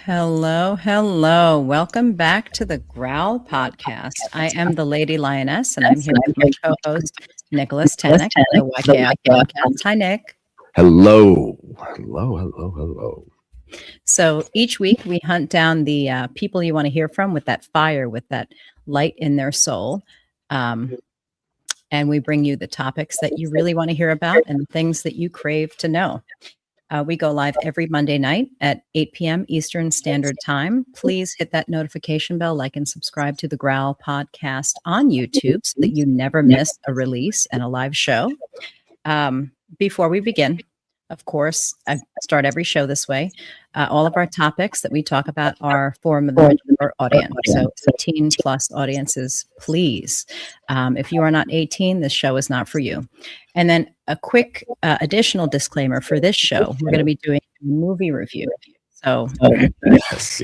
Hello, hello. Welcome back to the Growl Podcast. I am the Lady Lioness, and I'm here with my co-host, Nicholas Taenk, the YKI Podcast. Hi, Nick. Hello. Hello. So each week we hunt down the people you want to hear from with that fire, with that light in their soul. And we bring you the topics that you really want to hear about and the things that you crave to know. We go live every Monday night at 8 p.m. Eastern Standard Time. Please hit that notification bell, like and subscribe to the Growl Podcast on YouTube so that you never miss a release and a live show. Before we begin, of course, I start every show this way. All of our topics that we talk about are for the mature audience, so 18 plus audiences, please. If you are not 18, this show is not for you. And then a quick additional disclaimer for this show, we're going to be doing a movie review. So Yes.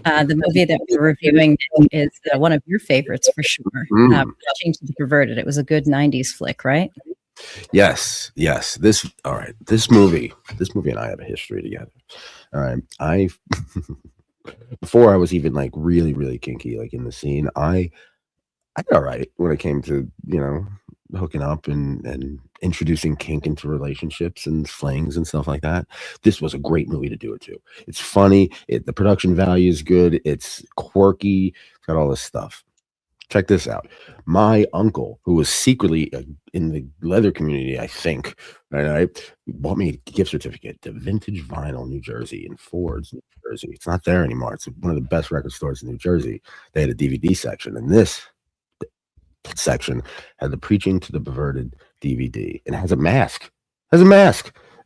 the movie that we're reviewing is one of your favorites for sure. Watching to the Perverted. It was a good 90s flick, right? Yes. This movie and I have a history together. All right. Before I was even like really kinky, like in the scene, I did all right when it came to, hooking up and introducing kink into relationships and flings and stuff like that. This was a great movie to do it to. It's funny. The production value is good. It's quirky. It's got all this stuff. Check this out. My uncle, who was secretly in the leather community, I think, right, bought me a gift certificate to Vintage Vinyl, New Jersey, in Ford's, New Jersey. It's not there anymore. It's one of the best record stores in New Jersey. They had a DVD section, and this section had the Preaching to the Perverted DVD, and it has a mask.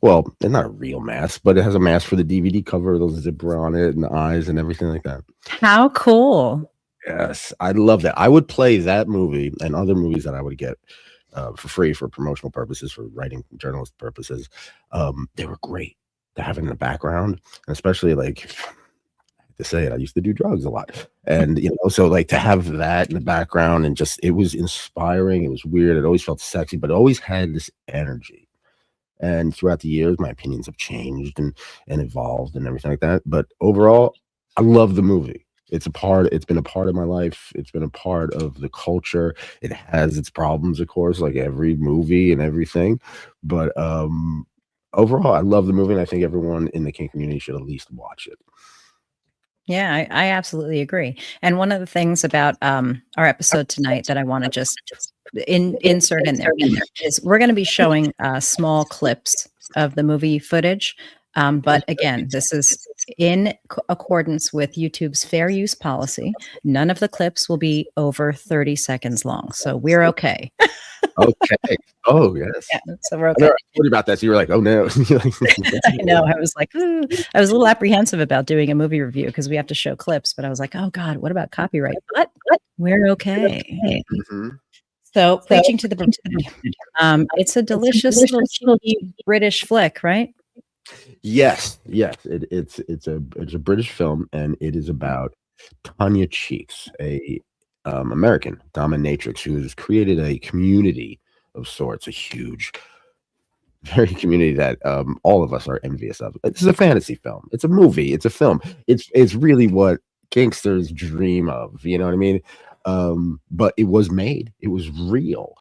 Well, it's not a real mask, but it has a mask for the DVD cover, those zipper on it, and the eyes and everything like that. How cool. Yes, I love that. I would play that movie and other movies that I would get for free for promotional purposes, for writing journalist purposes. They were great to have in the background, and especially like, to say it, I used to do drugs a lot, and so like to have that in the background, and just, it was inspiring. It was weird. It always felt sexy, but it always had this energy. And throughout the years, my opinions have changed and evolved and everything like that. But overall, I love the movie. It's been a part of my life. It's been a part of the culture. It has its problems, of course, like every movie and everything. But overall, I love the movie, and I think everyone in the kink community should at least watch it. Yeah, I absolutely agree. And one of the things about our episode tonight that I want to just insert in there is we're going to be showing small clips of the movie footage. But again, this is in accordance with YouTube's fair use policy. None of the clips will be over 30 seconds long. So we're okay. Okay. Oh, yes. Yeah, so we're okay. I told you about that. So you were like, oh, no. I know. I was like, I was a little apprehensive about doing a movie review because we have to show clips. But I was like, oh, God, what about copyright? What? We're okay. Mm-hmm. So, Preaching to the it's a delicious little cheeky British flick, right? Yes. It's a British film, and it is about Tanya Cheeks, a American dominatrix who has created a community of sorts, a huge, very community that all of us are envious of. This is a fantasy film. It's a movie. It's a film. It's really what gangsters dream of. You know what I mean? But it was made. It was real.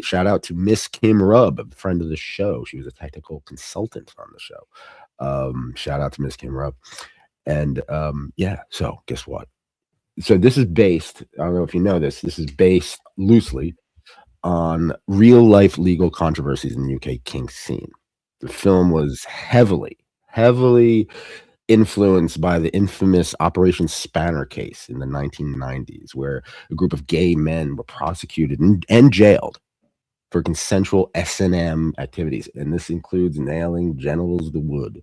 Shout out to Miss Kim Rubb, a friend of the show. She was a technical consultant on the show. Shout out to Miss Kim Rubb. And so guess what? So this is based, I don't know if you know this is based loosely on real life legal controversies in the UK kink scene. The film was heavily influenced by the infamous Operation Spanner case in the 1990s, where a group of gay men were prosecuted and jailed for consensual S&M activities. And this includes nailing genitals to wood.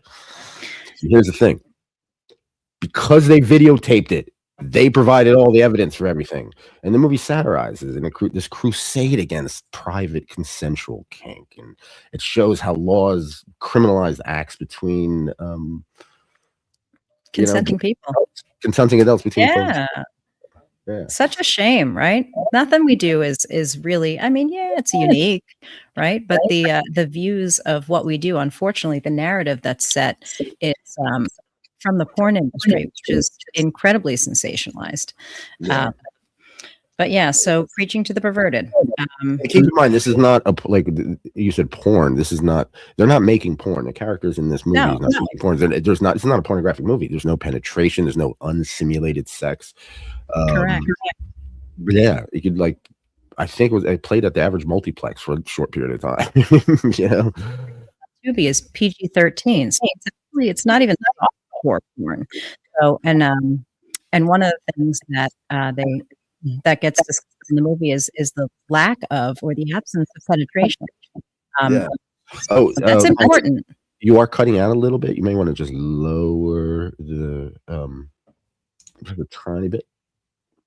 So here's the thing. Because they videotaped it, They provided all the evidence for everything, and the movie satirizes this crusade against private consensual kink, and it shows how laws criminalize acts between Consenting people. consenting adults between folks. Yeah. Such a shame, right? Nothing we do is really, I mean, yeah, it's unique, right? But the views of what we do, unfortunately, the narrative that's set is from the porn industry, which is incredibly sensationalized. But yeah, so preaching to the perverted. Keep in mind, this is not like you said, porn. This is not. They're not making porn. The characters in this movie is not making porn. There's not. It's not a pornographic movie. There's no penetration. There's no unsimulated sex. Correct. Yeah, you could like. I think it played at the average multiplex for a short period of time. The movie is PG-13, so it's not even horror porn. So and one of the things that gets discussed in the movie is the lack of or the absence of penetration. That's important. You are cutting out a little bit. You may want to just lower just a tiny bit.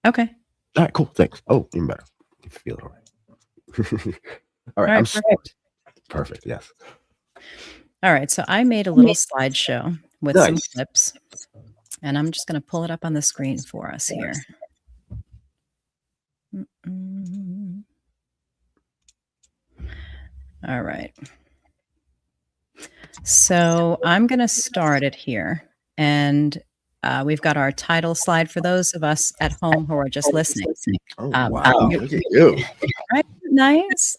Okay. All right, cool. Thanks. Oh, even better. You feel it all right. All right. Perfect. Perfect. Yes. All right. So I made a little slideshow with some clips, and I'm just going to pull it up on the screen for us here. All right. So I'm going to start it here. And we've got our title slide for those of us at home who are just listening. Oh, wow. Look at you. Right? Nice.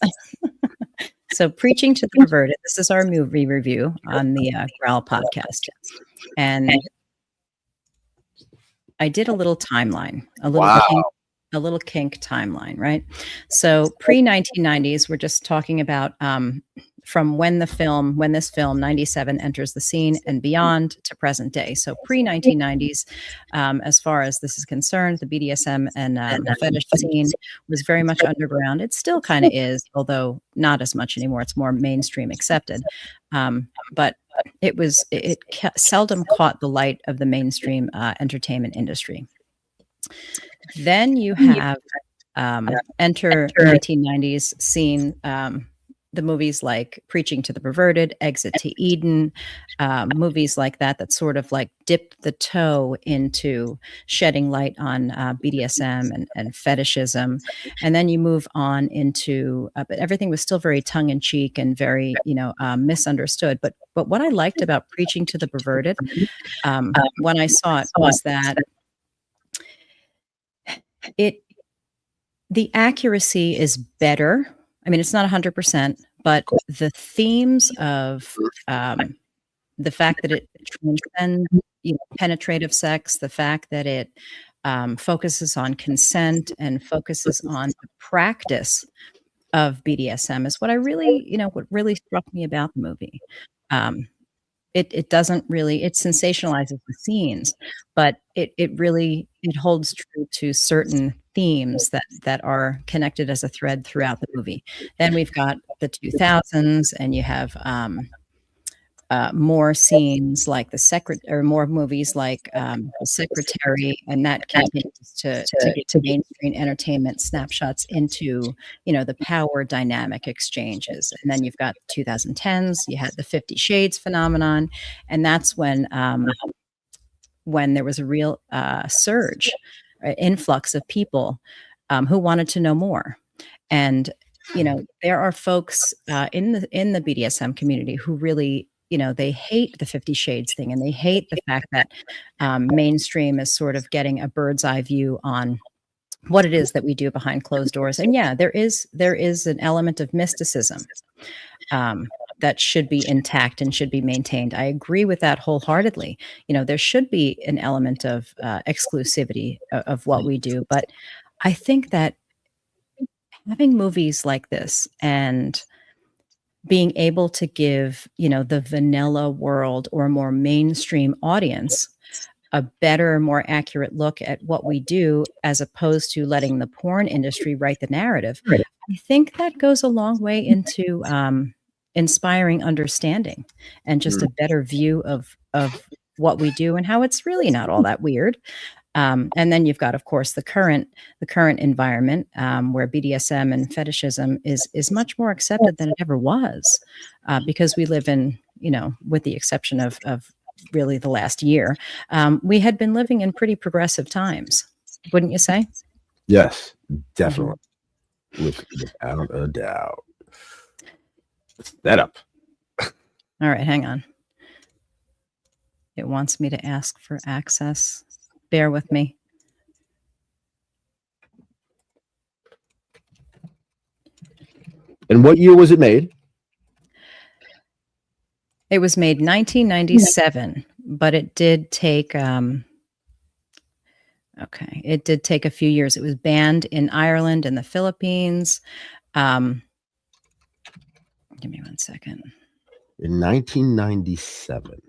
So preaching to the perverted. This is our movie review on the Growl Podcast. And I did a little timeline, a little kink timeline, right? So pre-1990s, we're just talking about from when this film 97 enters the scene and beyond to present day. So pre-1990s, as far as this is concerned, the BDSM and the fetish scene was very much underground. It still kind of is, although not as much anymore. It's more mainstream accepted. But it seldom caught the light of the mainstream entertainment industry. Then you have enter 1990s scene, the movies like Preaching to the Perverted, Exit to Eden, movies like that sort of like dip the toe into shedding light on BDSM and fetishism. And then you move on into, but everything was still very tongue in cheek and very, misunderstood. But what I liked about Preaching to the Perverted when I saw it was that the accuracy is better. I mean, it's not 100%, but the themes of the fact that it transcends penetrative sex, the fact that it focuses on consent and focuses on the practice of BDSM is what I really, what really struck me about the movie. It doesn't really, it sensationalizes the scenes, but it holds true to certain themes that are connected as a thread throughout the movie. Then we've got the 2000s, and you have more scenes like more movies like The Secretary, and that continues to get to mainstream entertainment snapshots into the power dynamic exchanges. And then you've got 2010s, you had the 50 Shades phenomenon, and that's when there was a real surge, influx of people who wanted to know more. And there are folks in the BDSM community who really they hate the 50 Shades thing, and they hate the fact that mainstream is sort of getting a bird's eye view on what it is that we do behind closed doors. And yeah, there is an element of mysticism that should be intact and should be maintained. I agree with that wholeheartedly. There should be an element of exclusivity of what we do, but I think that having movies like this and being able to give, the vanilla world or more mainstream audience a better, more accurate look at what we do, as opposed to letting the porn industry write the narrative, right. I think that goes a long way into inspiring understanding and just a better view of what we do and how it's really not all that weird. And then you've got, of course, the current environment where BDSM and fetishism is much more accepted than it ever was, because we live in, with the exception of really the last year, we had been living in pretty progressive times, wouldn't you say? Yes, definitely, without a doubt. That up. All right, hang on. It wants me to ask for access. Bear with me. And what year was it made? It was made 1997, but it did take it did take a few years. It was banned in Ireland and the Philippines. Give me 1 second. In 1997.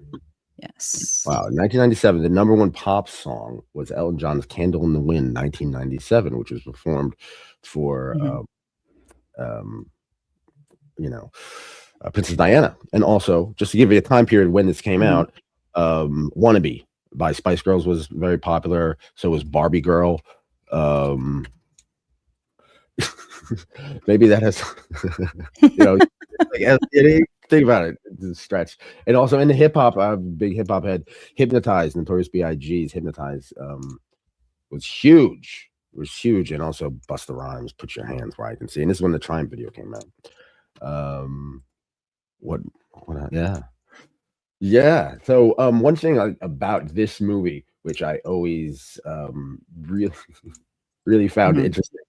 Yes. Wow, in 1997, the number one pop song was Elton John's "Candle in the Wind" 1997, which was performed for Princess Diana. And also, just to give you a time period when this came out, "Wannabe" by Spice Girls was very popular. So was "Barbie Girl." Maybe that has, think about it. It's a stretch. And also in the hip hop, big hip hop head, "Hypnotize," Notorious B.I.G.'s "Hypnotize" was huge. It was huge. And also Busta Rhymes, "Put Your Hands Where I Can See." And this is when the Triumph video came out. Yeah. So one thing about this movie, which I always really found interesting,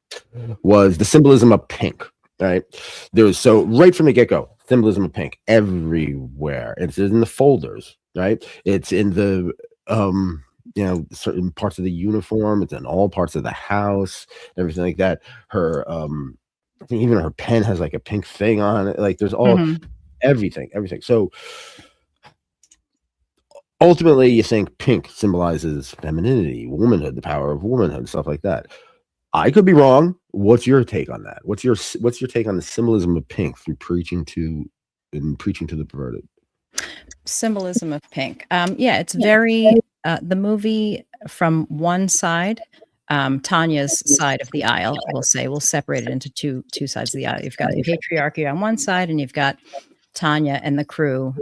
was the symbolism of pink. Right, so right from the get-go, symbolism of pink everywhere. It's in the folders, right? It's in the certain parts of the uniform. It's in all parts of the house, everything like that. Her I think even her pen has like a pink thing on it. Like there's all everything. So ultimately, you think pink symbolizes femininity, womanhood, the power of womanhood, stuff like that. I could be wrong. What's your take on that? What's your take on the symbolism of pink through preaching to the perverted? Symbolism of pink. It's very the movie from one side, Tanya's side of the aisle. We'll separate it into two sides of the aisle. You've got patriarchy on one side, and you've got Tanya and the crew,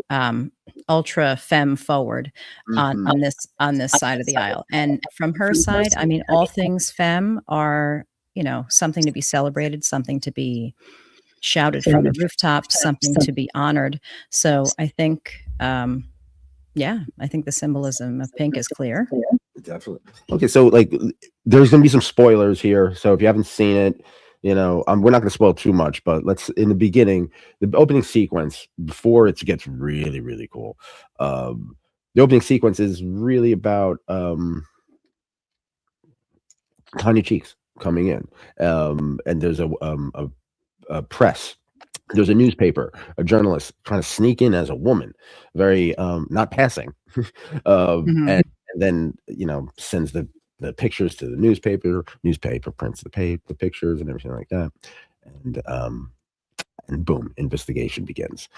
ultra femme forward on this side of the aisle. And from her side, I mean, all things femme are, something to be celebrated, something to be shouted from the rooftops, something to be honored. So I think, I think the symbolism of pink is clear. Definitely. Okay, so like, there's going to be some spoilers here. So if you haven't seen it, we're not going to spoil too much, but in the beginning, the opening sequence, before it gets really, really cool, the opening sequence is really about Tanya Cheeks coming in, and there's a press. There's a newspaper, a journalist trying to sneak in as a woman, very not passing, and then sends the pictures to the newspaper prints the pictures and everything like that, and boom, investigation begins.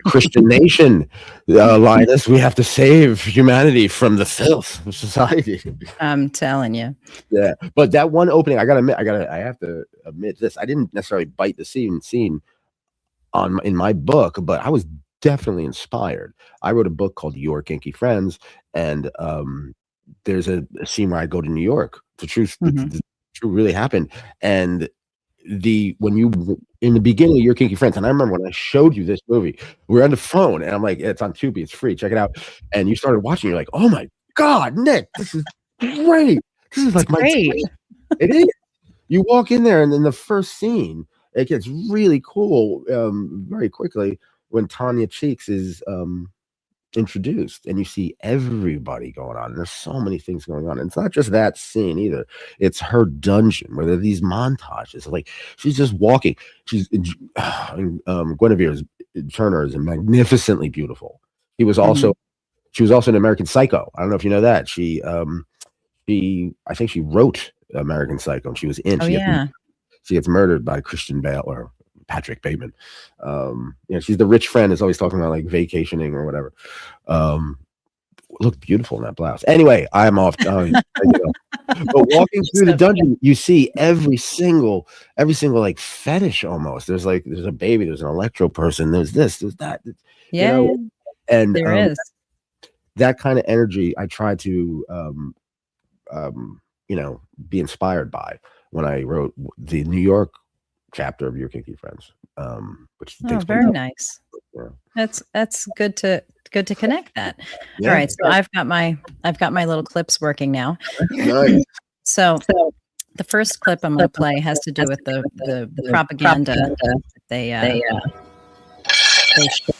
Christian nation, Lioness, we have to save humanity from the filth of society. I'm telling you. Yeah, but that one opening, I have to admit this. I didn't necessarily bite the scene in my book, but I was definitely inspired. I wrote a book called Your Kinky Friends, and there's a scene where I go to New York. The truth really happened, and when you in the beginning of Your Kinky Friends, and I remember when I showed you this movie, we were on the phone, and I'm like, it's on Tubi, it's free, check it out. And you started watching, you're like, oh my God, Nick, this is great. This is like great. It is. You walk in there, and then the first scene, it gets really cool very quickly when Tanya Cheeks is introduced, and you see everybody going on. And there's so many things going on. And it's not just that scene either. It's her dungeon where there are these montages. Like she's just walking. She's Guinevere Turner is magnificently beautiful. She was also an American Psycho. I don't know if you know that. I think she wrote American Psycho, and she was in. She gets murdered by Christian Bale or Patrick Bateman. She's the rich friend is always talking about like vacationing or whatever. looked beautiful in that blouse. Anyway, I'm off. But walking through the dungeon, you see every single like fetish almost. There's a baby, there's an electro person, there's this, there's that. Yeah, you know? And there is that kind of energy. I try to be inspired by when I wrote the New York chapter of Your Kinky Friends. Which very nice. Yeah. That's good to connect that. Yeah. All right, so I've got my little clips working now. Nice. So the first clip I'm going to play has to do with the propaganda that they show.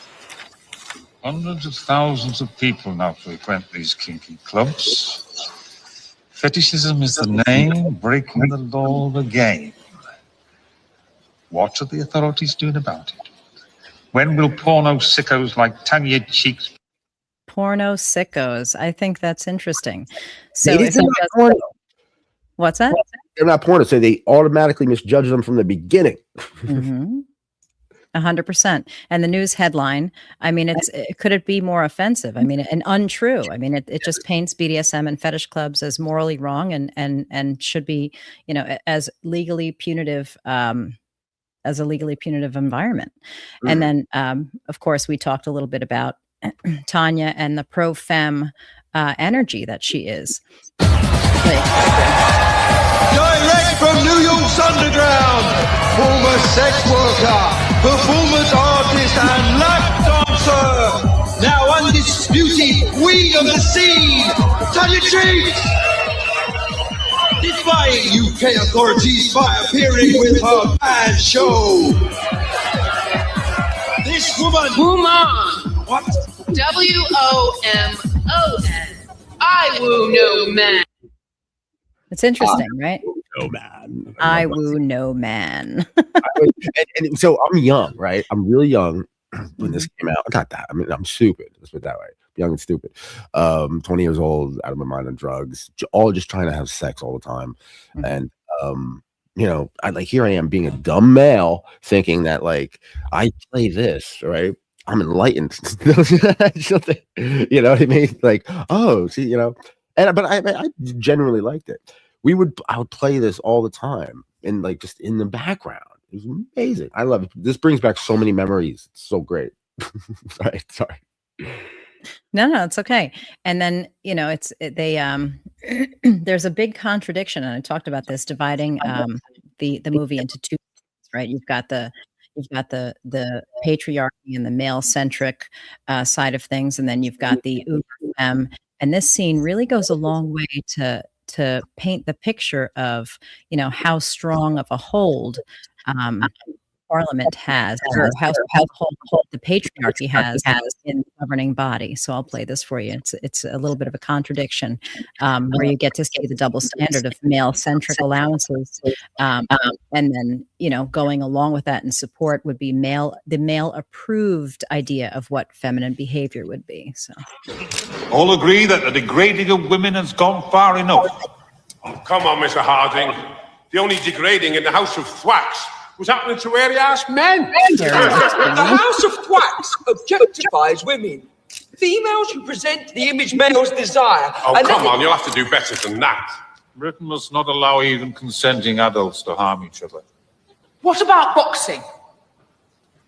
Hundreds of thousands of people now frequent these kinky clubs. Fetishism is the name, breaking the law of the game. What are the authorities doing about it? When will porno sickos like Tanya Cheeks? Porno sickos. I think that's interesting. So what's that? They're not porno, so they automatically misjudge them from the beginning. 100%. And the news headline, I mean, could it be more offensive? I mean, and untrue. I mean, it just paints BDSM and fetish clubs as morally wrong and should be, as legally punitive, as a legally punitive environment. And then, of course, we talked a little bit about Tanya and the pro-femme energy that she is. Direct from New York's underground, former sex worker, performance artist and lap dancer, now undisputed queen of the scene, Tanya Cheeks! Defying UK authorities by appearing with her bad show. This woman... What? WOMON. I woo no man. It's interesting, right? No man. I woo no man. and so I'm young, right? I'm really young when this came out. Not that. I mean, I'm stupid. Let's put it that way. Young and stupid. 20 years old, out of my mind on drugs, all just trying to have sex all the time. And here I am being a dumb male thinking that like I play this, right? I'm enlightened. You know what I mean? Like, oh, see, but I genuinely liked it. I would play this all the time and like just in the background. It was amazing. I love it. This brings back so many memories. It's so great. Sorry. No, it's okay. And then, there's a big contradiction, and I talked about this, dividing the movie into two, right? You've got the patriarchy and the male centric side of things, and then you've got the uber and this scene really goes a long way to paint the picture of how strong of a hold Parliament has, or how the patriarchy has in the governing body. So I'll play this for you. It's a little bit of a contradiction where you get to see the double standard of male-centric allowances, and then going along with that in support would be the male-approved idea of what feminine behavior would be. So All agree that the degrading of women has gone far enough. Oh, come on, Mr. Harding. The only degrading in the House of Thwacks was happening to hairy-ass men. The House of Thwacks objectifies women. Females who present the image males desire. Oh, come on, you'll have to do better than that. Britain must not allow even consenting adults to harm each other. What about boxing?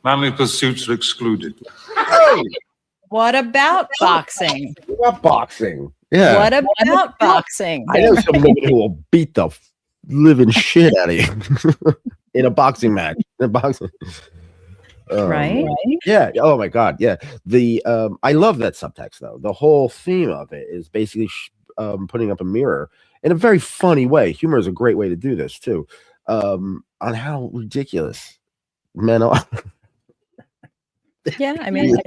Manly pursuits are excluded. Hey, what about boxing? what about boxing? Yeah. What about boxing? I know some women who will beat the living shit out of you in a boxing match. Right? Yeah. Oh my God. Yeah. I love that subtext though. The whole theme of it is basically putting up a mirror in a very funny way. Humor is a great way to do this too. On how ridiculous men are. Yeah. I mean,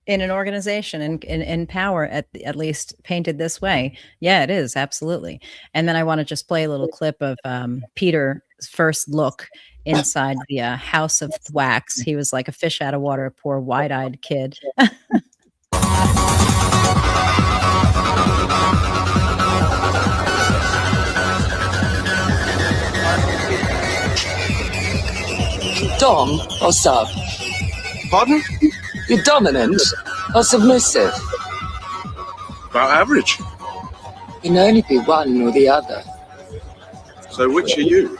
in an organization and in power, at least painted this way. Yeah, it is. Absolutely. And then I want to just play a little clip of Peter's first look inside the House of Thwacks. He was like a fish out of water, a poor wide-eyed kid. Dom or sub? Pardon? You're dominant or submissive? About average. Can only be one or the other. So which are you?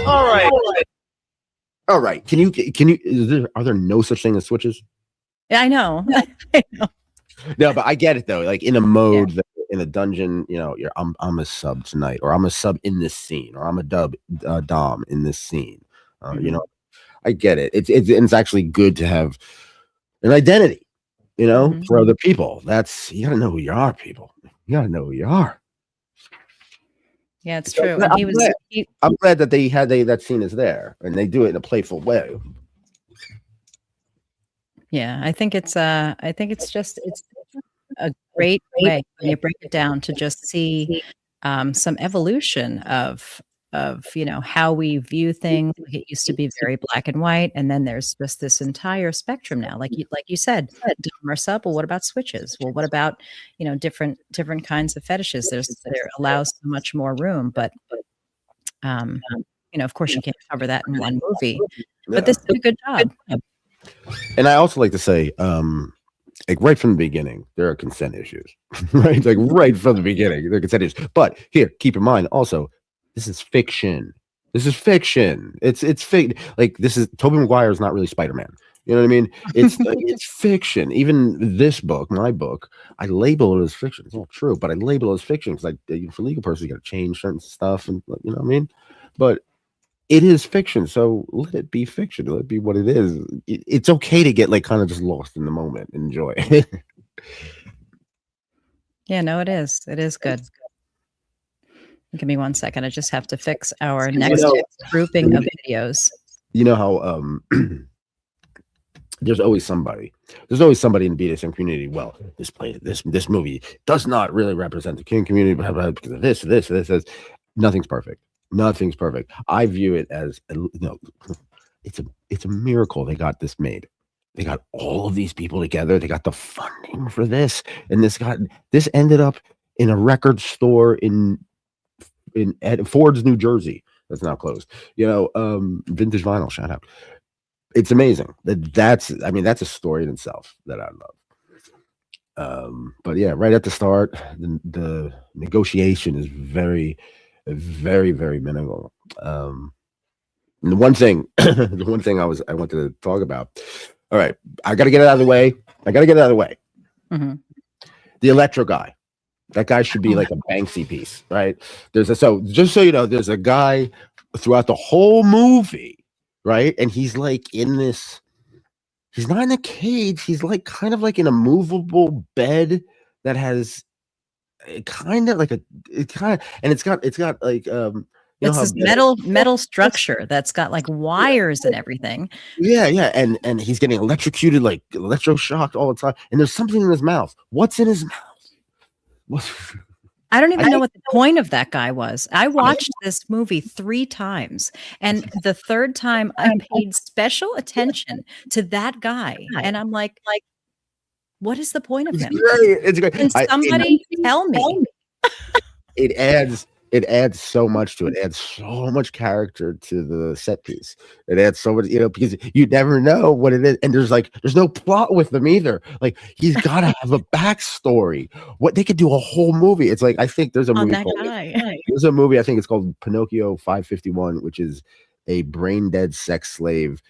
All right. All right. Are there no such thing as switches? Yeah, I know. I know. No, but I get it though. Like in a mode that in a dungeon, you know, I'm a sub tonight, or I'm a sub in this scene, or I'm a dom in this scene. You know, I get it. It's actually good to have an identity, you know, for other people. You gotta know who you are, people. You gotta know who you are. Yeah, it's true. I'm glad that that scene is there, and they do it in a playful way. Yeah, I think it's a great way when you break it down to just see some evolution of you know how we view things. Like it used to be very black and white, and then there's just this entire spectrum now. Like you said, dom or sub. Well, what about switches? Well, what about, you know, different kinds of fetishes? There allows so much more room, but you know, of course, you can't cover that in one movie. But this did a good job. And I also like to say, like right from the beginning, there are consent issues, right? Like right from the beginning, there are consent issues. But here, keep in mind also, this is fiction. This is fiction. It's fake. Like this is Tobey Maguire is not really Spider-Man. You know what I mean? It's it's fiction. Even this book, my book, I label it as fiction. It's not true, but I label it as fiction because for legal purposes, you got to change certain stuff, and you know what I mean. But it is fiction, so let it be fiction. Let it be what it is. It's okay to get like kind of just lost in the moment. Enjoy. Yeah, no, it is. It is good. Give me 1 second. I just have to fix our next grouping of videos. You know how there's always somebody in the BDSM community. Well, this movie does not really represent the Kink community, but because of this. Nothing's perfect. Nothing's perfect. I view it as it's a miracle they got this made. They got all of these people together. They got the funding for this, and this ended up in a record store in Ford's, New Jersey. That's now closed. You know, vintage vinyl. Shout out. It's amazing. That's a story in itself that I love. But yeah, right at the start, the negotiation is very, very, very minimal. And the one thing I wanted to talk about. All right, I got to get it out of the way. Mm-hmm. The electro guy. That guy should be like a Banksy piece, right? Just so you know, there's a guy throughout the whole movie, right? And he's like in this. He's not in a cage. He's like kind of like in a movable bed that has kind of like and it's got like it's this metal structure that's got like wires and everything. Yeah, and he's getting electrocuted, like electroshocked all the time. And there's something in his mouth. What's in his mouth? I don't even know what the point of that guy was. I watched this movie 3 times, and the third time I paid special attention to that guy, and I'm like, what is the point of him? It's great. Can somebody tell me? It adds so much to it. It adds so much character to the set piece. It adds so much, because you never know what it is. And there's no plot with them either. Like he's got to have a backstory. What they could do a whole movie. It's like, I think there's a movie there's a movie, I think it's called Pinocchio 551, which is a brain dead sex slave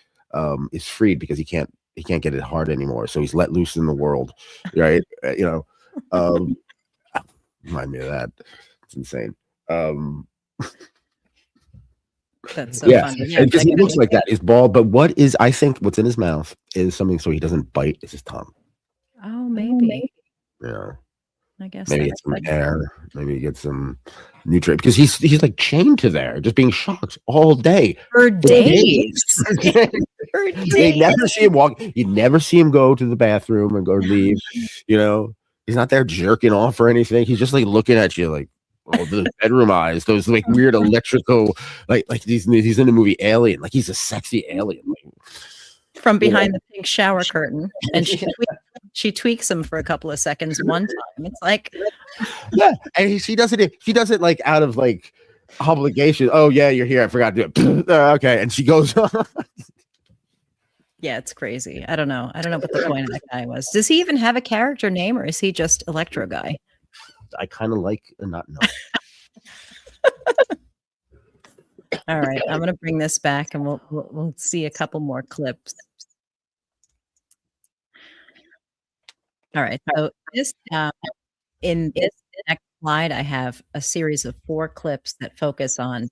is freed because he can't get it hard anymore. So he's let loose in the world. Right. Remind me of that. It's insane. That's so funny. Yeah, because he looks like that. He's bald, but I think what's in his mouth is something so he doesn't bite. It's his tongue. Oh, maybe. Yeah. I guess maybe get some air. Maybe get some nutrient, because he's like chained to there, just being shocked all day for days. For days. You never see him walk. You never see him go to the bathroom and go leave. He's not there jerking off or anything. He's just like looking at you like. Oh, the bedroom eyes, those like weird electrical, like he's in the movie Alien, like he's a sexy alien. From behind the pink shower curtain, and she tweaks him for a couple of seconds one time. It's like, yeah, and she does it like out of like obligation. Oh yeah, you're here. I forgot to do it. Okay, and she goes on. Yeah, it's crazy. I don't know. I don't know what the point of that guy was. Does he even have a character name, or is he just Electro Guy? I kind of like not knowing. All right, I'm going to bring this back, and we'll see a couple more clips. All right, so this in this next slide, I have a series of 4 clips that focus on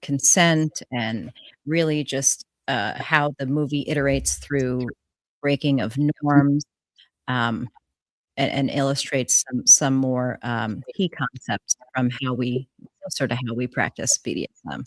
consent and really just how the movie iterates through breaking of norms, and illustrates some more key concepts from how we practice BDSM.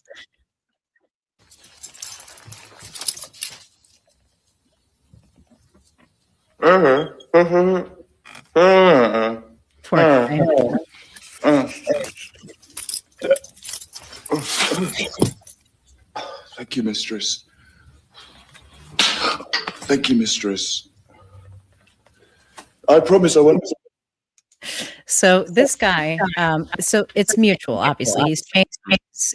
Thank you, mistress. Thank you, mistress. I promise I won't. So this guy, so it's mutual. Obviously, he's changed,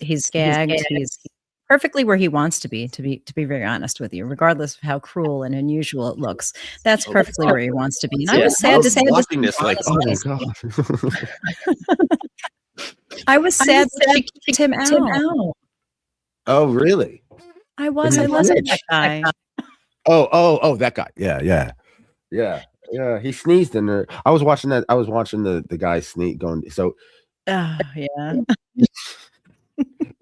he's gagged, he's perfectly where he wants to be very honest with you, regardless of how cruel and unusual it looks. That's perfectly where he wants to be. And I was sad to see this. Like, oh my god! I was sad that she kicked him out. Oh really? I was. I love that guy. Oh, that guy. Yeah. He sneezed in there. I was watching that. I was watching the guy sneeze going. So, oh yeah.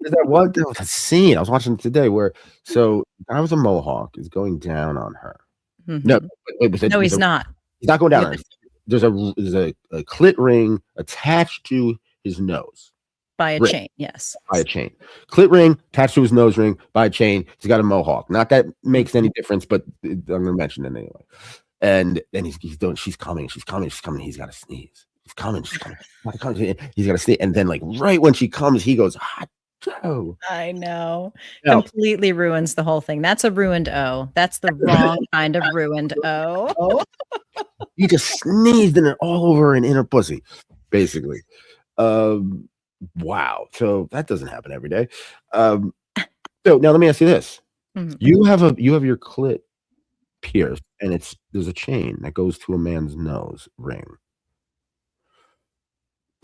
There's that scene I was watching today where the guy with a mohawk is going down on her. Mm-hmm. No, he's not. He's not going down on her. There's a clit ring attached to his nose. By a chain, yes. By a chain. Clit ring attached to his nose ring by a chain. He's got a mohawk. Not that makes any difference, but I'm going to mention it anyway. And then he's doing, she's coming. He's got to sneeze. She's coming. He's got to sneeze. And then, like, right when she comes, he goes, hot. Oh. I know. No. Completely ruins the whole thing. That's a ruined O. That's the wrong kind of ruined O. He just sneezed in it all over and in her pussy, basically. Wow. So that doesn't happen every day. So now let me ask you this. Mm-hmm. You have your clit pierced, and there's a chain that goes to a man's nose ring.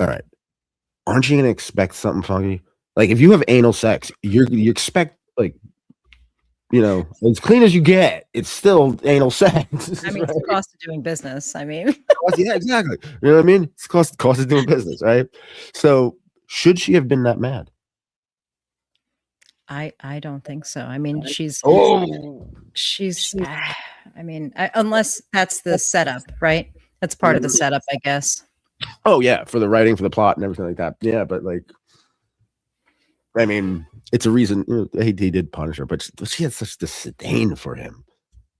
All right. Aren't you gonna expect something funky? Like if you have anal sex, you expect, like, you know, as clean as you get, it's still anal sex. I mean, right? It's the cost of doing business. I mean, yeah, exactly. You know what I mean? It's cost of doing business, right? So should she have been that mad? I don't think so. I mean, unless that's the setup, right? That's part of the setup, I guess. Oh yeah, for the writing, for the plot, and everything like that. Yeah, but like, I mean, it's a reason. You know, he did punish her, but she had such disdain for him.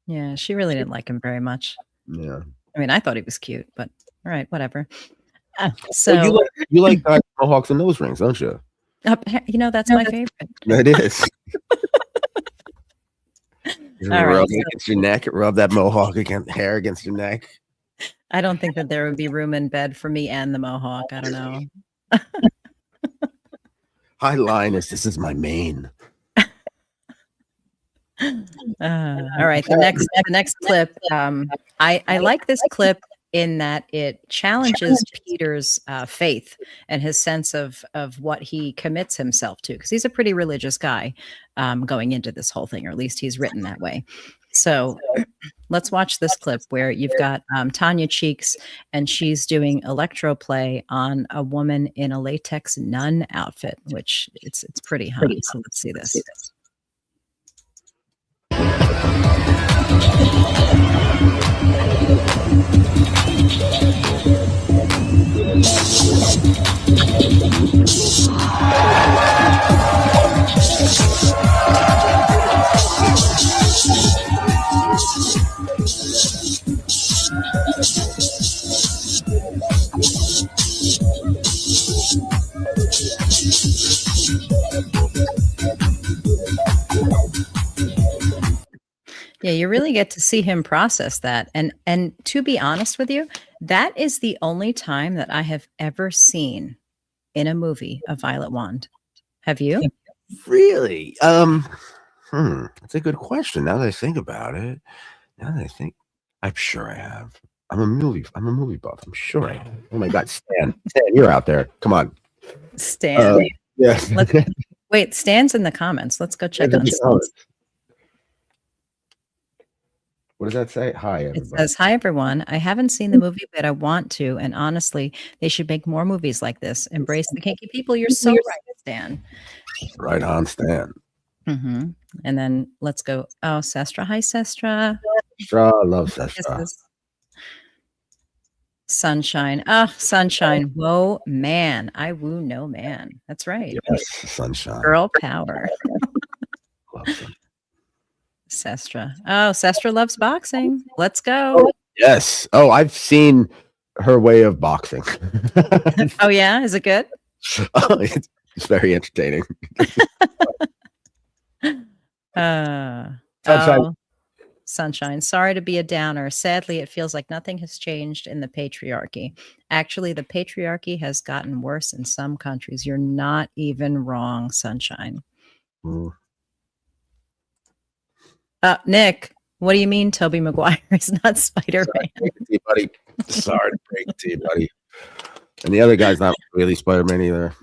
Yeah, she really didn't like him very much. Yeah, I mean, I thought he was cute, but all right, whatever. So well, you like guys with mohawks and nose rings, don't you? You know, that's my favorite. It is. All rub right, against your neck. Rub that mohawk hair against your neck. I don't think that there would be room in bed for me and the mohawk. I don't know. Hi, Lioness. This is my main. All right, the next clip. I like this clip in that it challenges Peter's faith and his sense of what he commits himself to, because he's a pretty religious guy going into this whole thing, or at least he's written that way. So let's watch this clip where you've got Tanya Cheeks, and she's doing electro play on a woman in a latex nun outfit, which it's pretty hot. So let's see this. Yeah, you really get to see him process that. And to be honest with you, that is the only time that I have ever seen in a movie a violet wand. Have you? Really? That's a good question. Now that I think about it, I'm sure I have. I'm a movie buff. I'm sure I have. Oh my God, Stan, you're out there. Come on, Stan. Yes. Wait, Stan's in the comments. Let's go check on Stan. What does that say? Hi, everybody. It says, "Hi everyone. I haven't seen the movie, but I want to. And honestly, they should make more movies like this. Embrace the kinky people. You're so right, Stan." Right on, Stan. And then let's go. Oh, Sestra. Hi, Sestra. Sestra, love Sestra. Sunshine. Ah, Sunshine. Whoa, man. I woo no man. That's right. Yes, Sunshine. Girl power. Love Sunshine. Sestra. Oh, Sestra loves boxing. Let's go. Yes. Oh, I've seen her way of boxing. Oh, yeah? Is it good? Oh, it's very entertaining. Sunshine. Sunshine. Sorry to be a downer. Sadly, it feels like nothing has changed in the patriarchy. Actually, the patriarchy has gotten worse in some countries. You're not even wrong, Sunshine. Nick, what do you mean Tobey Maguire is not Spider-Man? Buddy. Sorry to break it to you, buddy. And the other guy's not really Spider-Man either.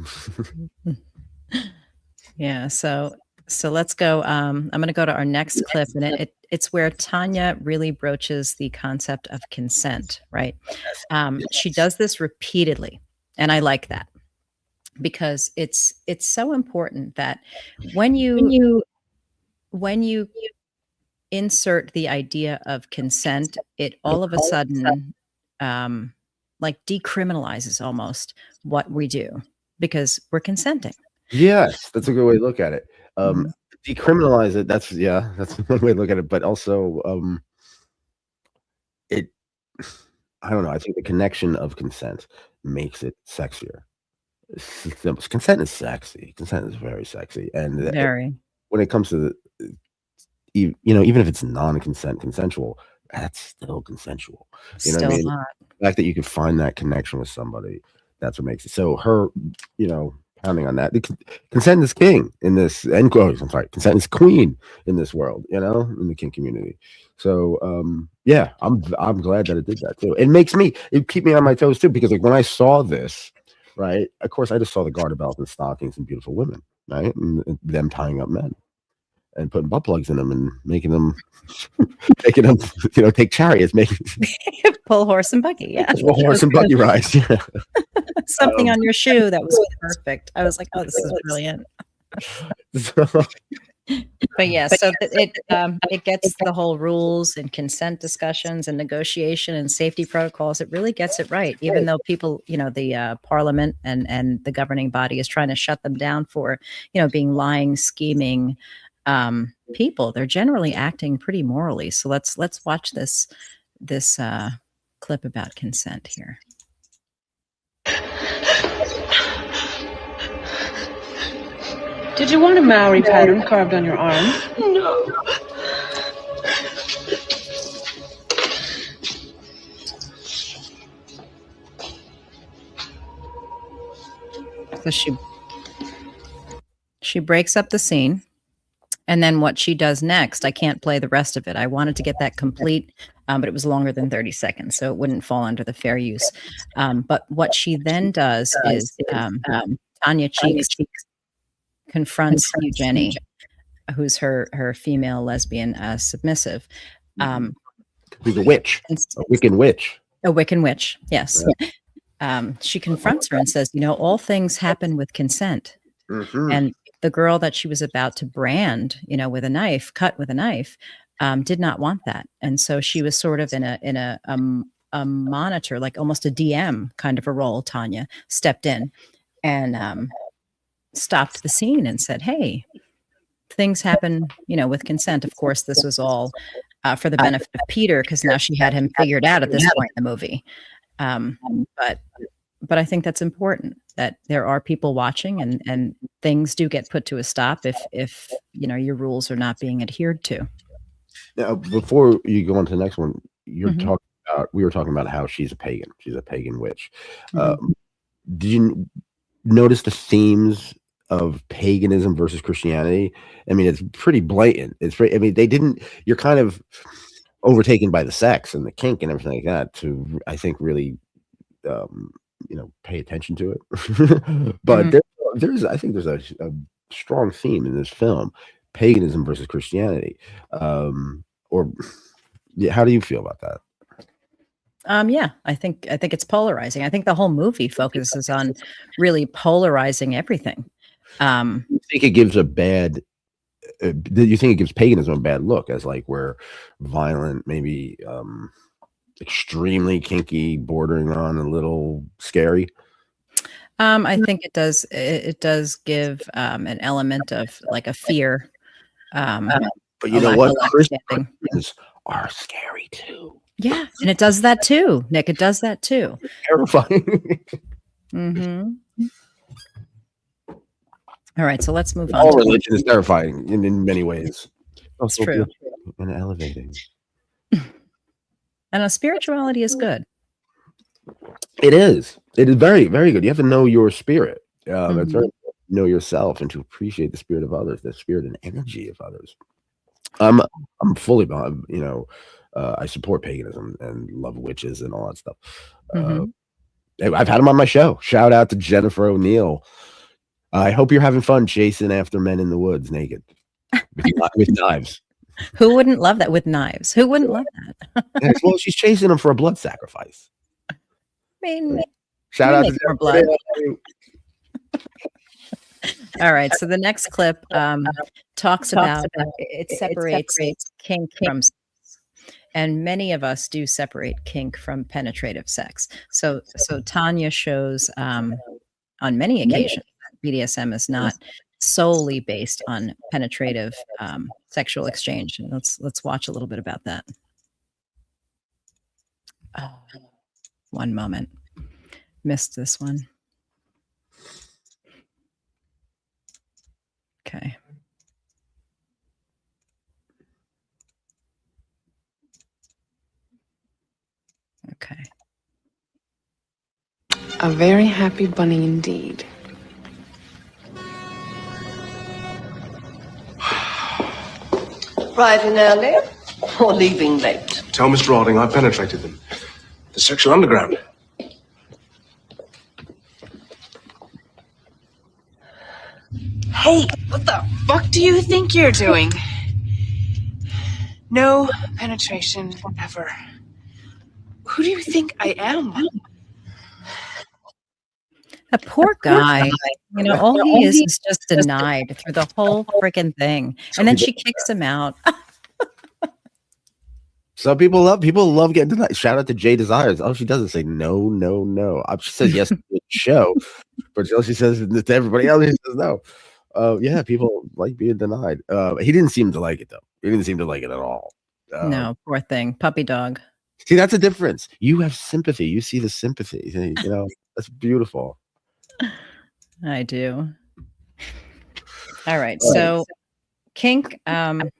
Yeah, so let's go. I'm going to go to our next clip, and it's where Tanya really broaches the concept of consent, right? She does this repeatedly, and I like that because it's so important that when you insert the idea of consent, it all of a sudden like decriminalizes almost what we do because we're consenting. Yes, that's a good way to look at it. Decriminalize it. That's one way to look at it. But also, I don't know. I think the connection of consent makes it sexier. Consent is sexy. Consent is very sexy, and when it comes to even if it's consensual, that's still consensual. You know what I mean? The fact that you can find that connection with somebody, that's what makes it. So her, pounding on that. Consent is king in this, consent is queen in this world, in the kink community. So I'm glad that it did that too. It keep me on my toes too, because like when I saw this, right, of course I just saw the garter belts and stockings and beautiful women, right, and them tying up men and putting butt plugs in them and making them take chariots, pull horse and buggy, yeah. Pull horse and buggy rides, yeah. Something on your shoe that was perfect. I was like, oh, this is brilliant. But yeah, so it gets the whole rules and consent discussions and negotiation and safety protocols. It really gets it right, even though people, the parliament and the governing body is trying to shut them down for, being lying, scheming people. They're generally acting pretty morally. So let's watch this clip about consent here. Did you want a Maori pattern carved on your arm? No. So she breaks up the scene. And then what she does next, I can't play the rest of it. I wanted to get that complete, but it was longer than 30 seconds, so it wouldn't fall under the fair use. But what she then does is Tanya Cheeks confronts Eugenie, who's her female lesbian Who's submissive. a witch, a Wiccan witch. A Wiccan witch, yes. Yeah. She confronts her and says, all things happen with consent. And the girl that she was about to brand, with a knife, cut with a knife, did not want that. And so she was sort of in a monitor, like almost a DM kind of a role. Tanya stepped in and stopped the scene and said, hey, things happen, with consent. Of course, this was all for the benefit of Peter, because now she had him figured out at this point in the movie. But I think that's important, that there are people watching and things do get put to a stop if your rules are not being adhered to. Now, before you go on to the next one, we were talking about how she's a pagan. She's a pagan witch. Did you notice the themes of paganism versus Christianity. I mean, it's pretty blatant. I mean, you're kind of overtaken by the sex and the kink and everything like that to, I think, really, pay attention to it. But I think there's a strong theme in this film: paganism versus Christianity. How do you feel about that? Yeah, I think it's polarizing. I think the whole movie focuses on really polarizing everything. You think it gives you think it gives paganism a bad look, as like we're violent, maybe extremely kinky, bordering on a little scary? I think it does. It does give an element of like a fear. But you know what? Christians are scary too. Yeah, and it does that too, Nick. It does that too. Terrifying. All right, so let's move on. All religion is terrifying in many ways. That's true. And elevating. And spirituality is good. It is. It is very, very good. You have to know your spirit. It's very important to know yourself and to appreciate the spirit of others, the spirit and energy of others. I'm fully behind, I support paganism and love witches and all that stuff. I've had them on my show. Shout out to Jennifer O'Neill. I hope you're having fun chasing after men in the woods naked with knives. Who wouldn't love that with knives? Who wouldn't love that? Well, she's chasing them for a blood sacrifice. I mean, shout out to more blood. All right. So the next clip talks about it separates kink from sex. And many of us do separate kink from penetrative sex. So Tanya shows on many occasions that BDSM is not solely based on penetrative sexual exchange. And let's watch a little bit about that. Oh, one moment. Missed this one. Okay. Okay. A very happy bunny indeed. Arriving early or leaving late? Tell Mr. Harding I penetrated them. The sexual underground. Hey, what the fuck do you think you're doing? No penetration ever. Who do you think I am? A poor guy. All he is just denied through the whole freaking thing. And then she kicks him out. Some people love getting denied. Shout out to Jay Desires. All she does is say no, no, no. She says yes to the show, but all she says to everybody else, she says no. Yeah, people like being denied. He didn't seem to like it though. He didn't seem to like it at all. No, poor thing. Puppy dog. See, that's a difference. You have sympathy. You see the sympathy. That's beautiful. I do. All right. So kink, when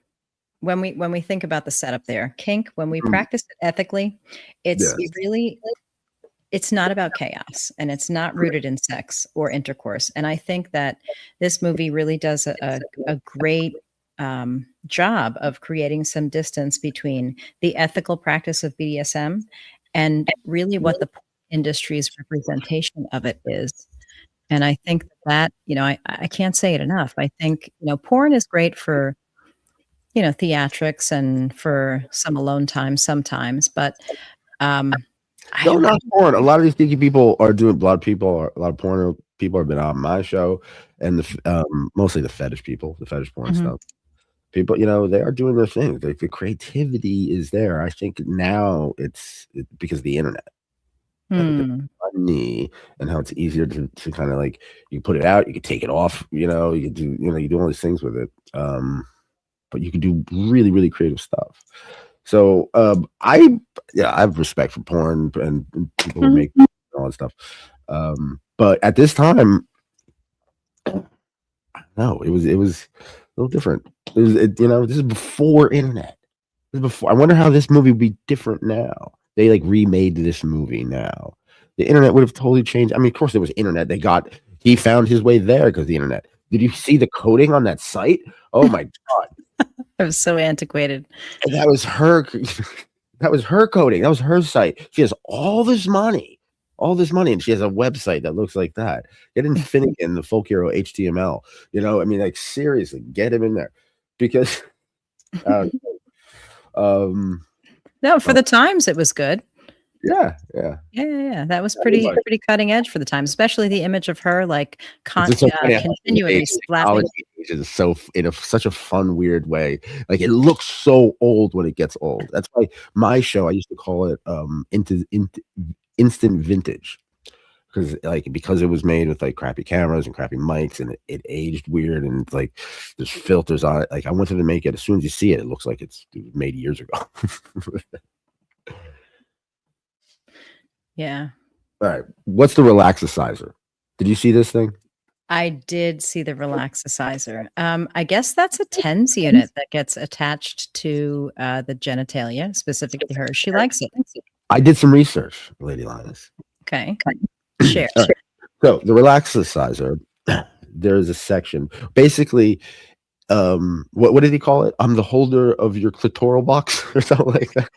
we think about the setup there, kink, when we practice it ethically, it's not about chaos, and it's not rooted in sex or intercourse. And I think that this movie really does a great job of creating some distance between the ethical practice of BDSM and really what the industry's representation of it is. And I think that, I can't say it enough. I think, porn is great for, theatrics and for some alone time sometimes, but not porn. A lot of these kinky people are doing. A lot of porn people have been on my show, and mostly the fetish people, the fetish porn stuff. People, they are doing their thing. The creativity is there. I think now it's because of the internet. Funny, and how it's easier to kind of like, you put it out, you can take it off, you do all these things with it, but you can do really, really creative stuff. So I have respect for porn and people who make all that stuff, but at this time, no, it was a little different. This is before internet. This is before. I wonder how this movie would be different now. They remade this movie now. The internet would have totally changed. I mean, of course there was internet. He found his way there because of the internet. Did you see the coding on that site? Oh my god, It was so antiquated. and that was her. That was her coding. That was her site. She has all this money, and she has a website that looks like that. Get in Finnegan, the folk hero HTML. You know, I mean, like seriously, get him in there because. No, for the times it was good. Yeah. That was pretty cutting edge for the time, especially the image of her like continually slapping. Is so in such a fun, weird way. Like it looks so old when it gets old. That's why my show I used to call it instant vintage. Because it was made with like crappy cameras and crappy mics and it aged weird and like there's filters on it. Like I wanted to make it as soon as you see it, it looks like it was made years ago. Yeah. All right. What's the relaxicizer? Did you see this thing? I did see the relaxicizer. I guess that's a TENS unit that gets attached to the genitalia, specifically hers. She likes it. I did some research, Lady Lioness. Okay. Share. Right. So the relaxicizer, there's a section. Basically, what did he call it? I'm the holder of your clitoral box or something like that.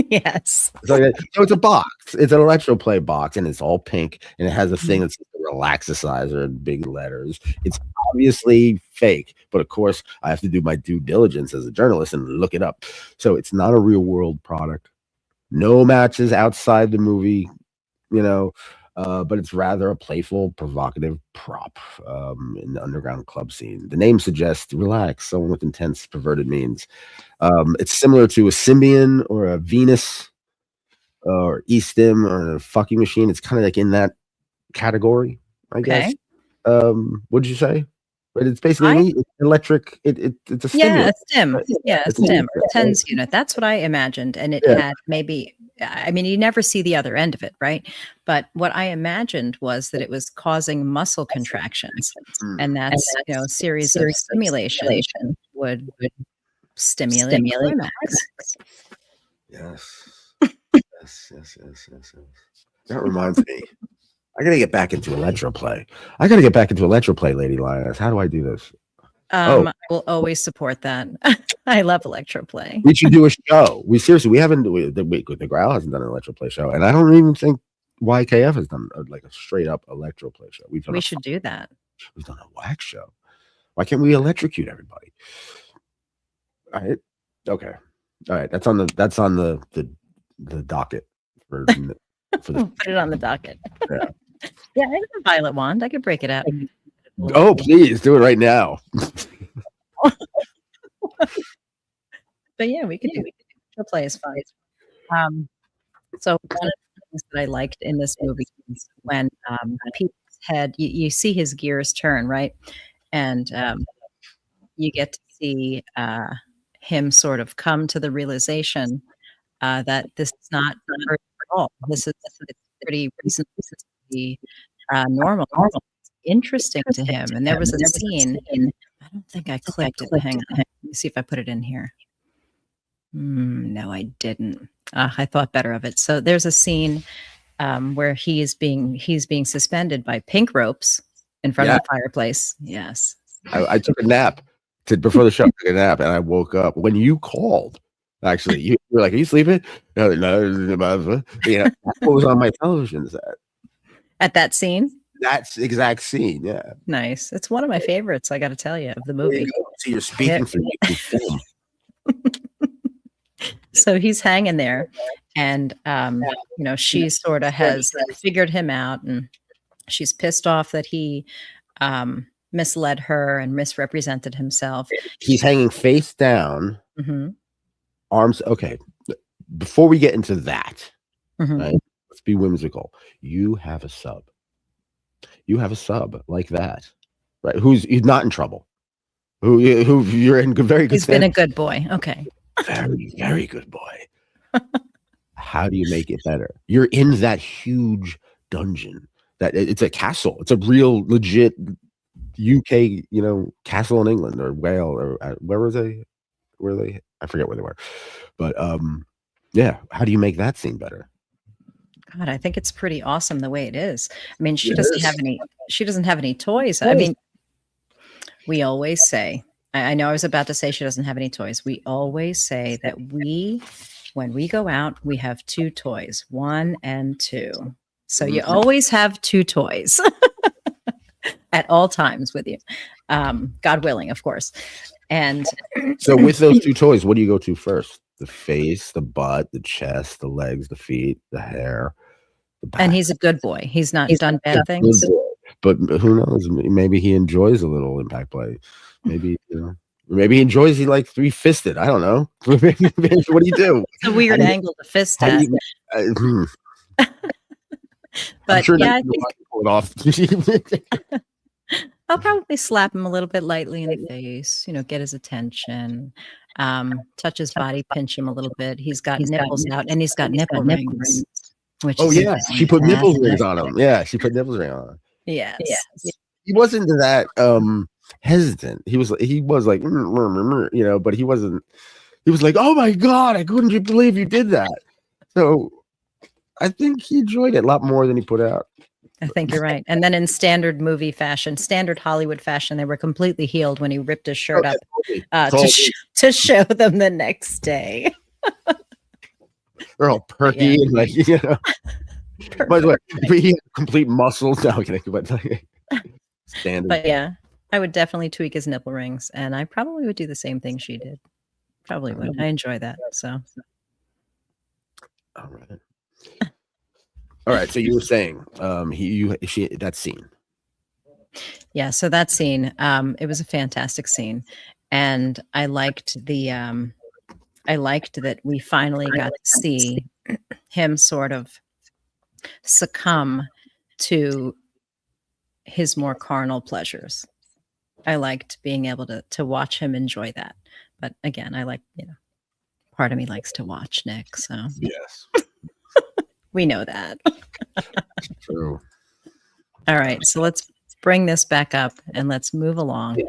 Yes. So it's a box. It's an electroplay box, and it's all pink, and it has a thing that's a relaxicizer in big letters. It's obviously fake, but of course, I have to do my due diligence as a journalist and look it up. So it's not a real world product. No matches outside the movie, but it's rather a playful, provocative prop in the underground club scene. The name suggests relax, someone with intense perverted means. It's similar to a Symbian or a Venus or E-Stim or a fucking machine. It's kind of like in that category, I guess. What did you say? But it's basically electric. It's a stim. Yeah, a stim. Yeah, a stim or a TENS unit. That's what I imagined. And it had maybe, I mean, you never see the other end of it, right? But what I imagined was that it was causing muscle contractions. And that's, a series of stimulation would stimulate climax. Yes. That reminds me. I gotta get back into electroplay. Lady Lioness. How do I do this? I will always support that. I love electroplay. We should do a show. We haven't. The Growl hasn't done an electroplay show, and I don't even think YKF has done like a straight up electroplay show. We should do that. We've done a wax show. Why can't we electrocute everybody? All right. Okay. All right. That's on the docket for the. Put it on the docket. Yeah, I have a violet wand. I could break it out. Oh, please do it right now. But yeah, we could do play is fun. So one of the things that I liked in this movie is when Pete's head, you see his gears turn, right? And you get to see him sort of come to the realization that this is not at all. This is pretty reasonably normal. It's interesting to him. And there was a scene I don't think I clicked it. Hang on. Let me see if I put it in here. No, I didn't. I thought better of it. So there's a scene where he's being suspended by pink ropes in front of the fireplace. Yes. I took a nap before the show. I took a nap and I woke up when you called. Actually, you were like, "Are you sleeping?" No. What was on my television set at that scene? That's the exact scene. Yeah, nice. It's one of my favorites. I got to tell you of the movie. So you're speaking for you film. So he's hanging there, and she sort of has figured him out, and she's pissed off that he misled her and misrepresented himself. He's hanging face down. Mm-hmm. Arms. Okay. Before we get into that, right, let's be whimsical. You have a sub. Like that, right? Who's not in trouble? Who you're in very good. He's been a good boy. Okay. Very, very good boy. How do you make it better? You're in that huge dungeon. That it's a castle. It's a real legit UK, castle in England or Wales or where were they? I forget where they were, but yeah. How do you make that scene better? God, I think it's pretty awesome the way it is. I mean, she doesn't have any toys. I mean, we always say, I know I was about to say she doesn't have any toys. We always say that when we go out, we have 2 toys, 1 and 2. So you always have 2 toys at all times with you. God willing, of course. And so with those 2 toys, what do you go to first? The face, the butt, the chest, the legs, the feet, the hair. And he's a good boy. He's not done bad things. But who knows? Maybe he enjoys a little impact play. Maybe, maybe he enjoys, he like 3-fisted. I don't know. What do you do? It's a weird angle to fist at. But sure yeah, I think pull it off. I'll probably slap him a little bit lightly in the face, get his attention, touch his body, pinch him a little bit. He's got nipples out, and he's got nipple rings. Which she put nipple rings on him. Yeah, she put nipple rings on him. Yes. He wasn't that hesitant. He was like, but he wasn't. He was like, oh my God, I couldn't believe you did that. So I think he enjoyed it a lot more than he put out. I think you're right. And then in standard movie fashion, standard Hollywood fashion, they were completely healed when he ripped his shirt up to show them the next day. They're all perky and like, by the way, he had complete muscles. No, but standard. But yeah, I would definitely tweak his nipple rings, and I probably would do the same thing she did. Probably would. I enjoy that. So. All right. All right, so you were saying that scene. Yeah, so that scene, it was a fantastic scene, and I liked that we finally got to see him sort of succumb to his more carnal pleasures. I liked being able to watch him enjoy that, but again, I like part of me likes to watch Nick, so yes. We know that. True. All right, so let's bring this back up and let's move along.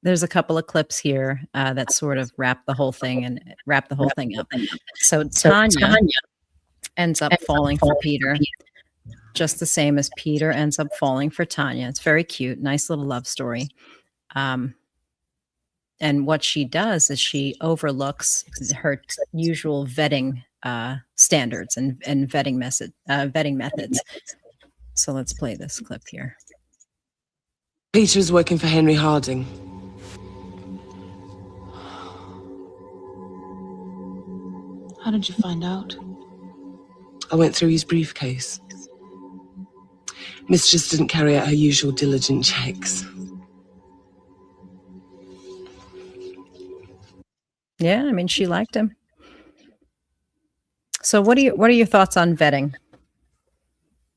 There's a couple of clips here that sort of wrap the whole thing up. So Tanya ends up falling for Peter, just the same as Peter ends up falling for Tanya. It's very cute, nice little love story. And what she does is she overlooks her usual vetting standards and vetting methods. So let's play this clip here. Peter is working for Henry Harding. How did you find out? I went through his briefcase. Mistress didn't carry out her usual diligent checks. Yeah, I mean, she liked him. So what are your thoughts on vetting?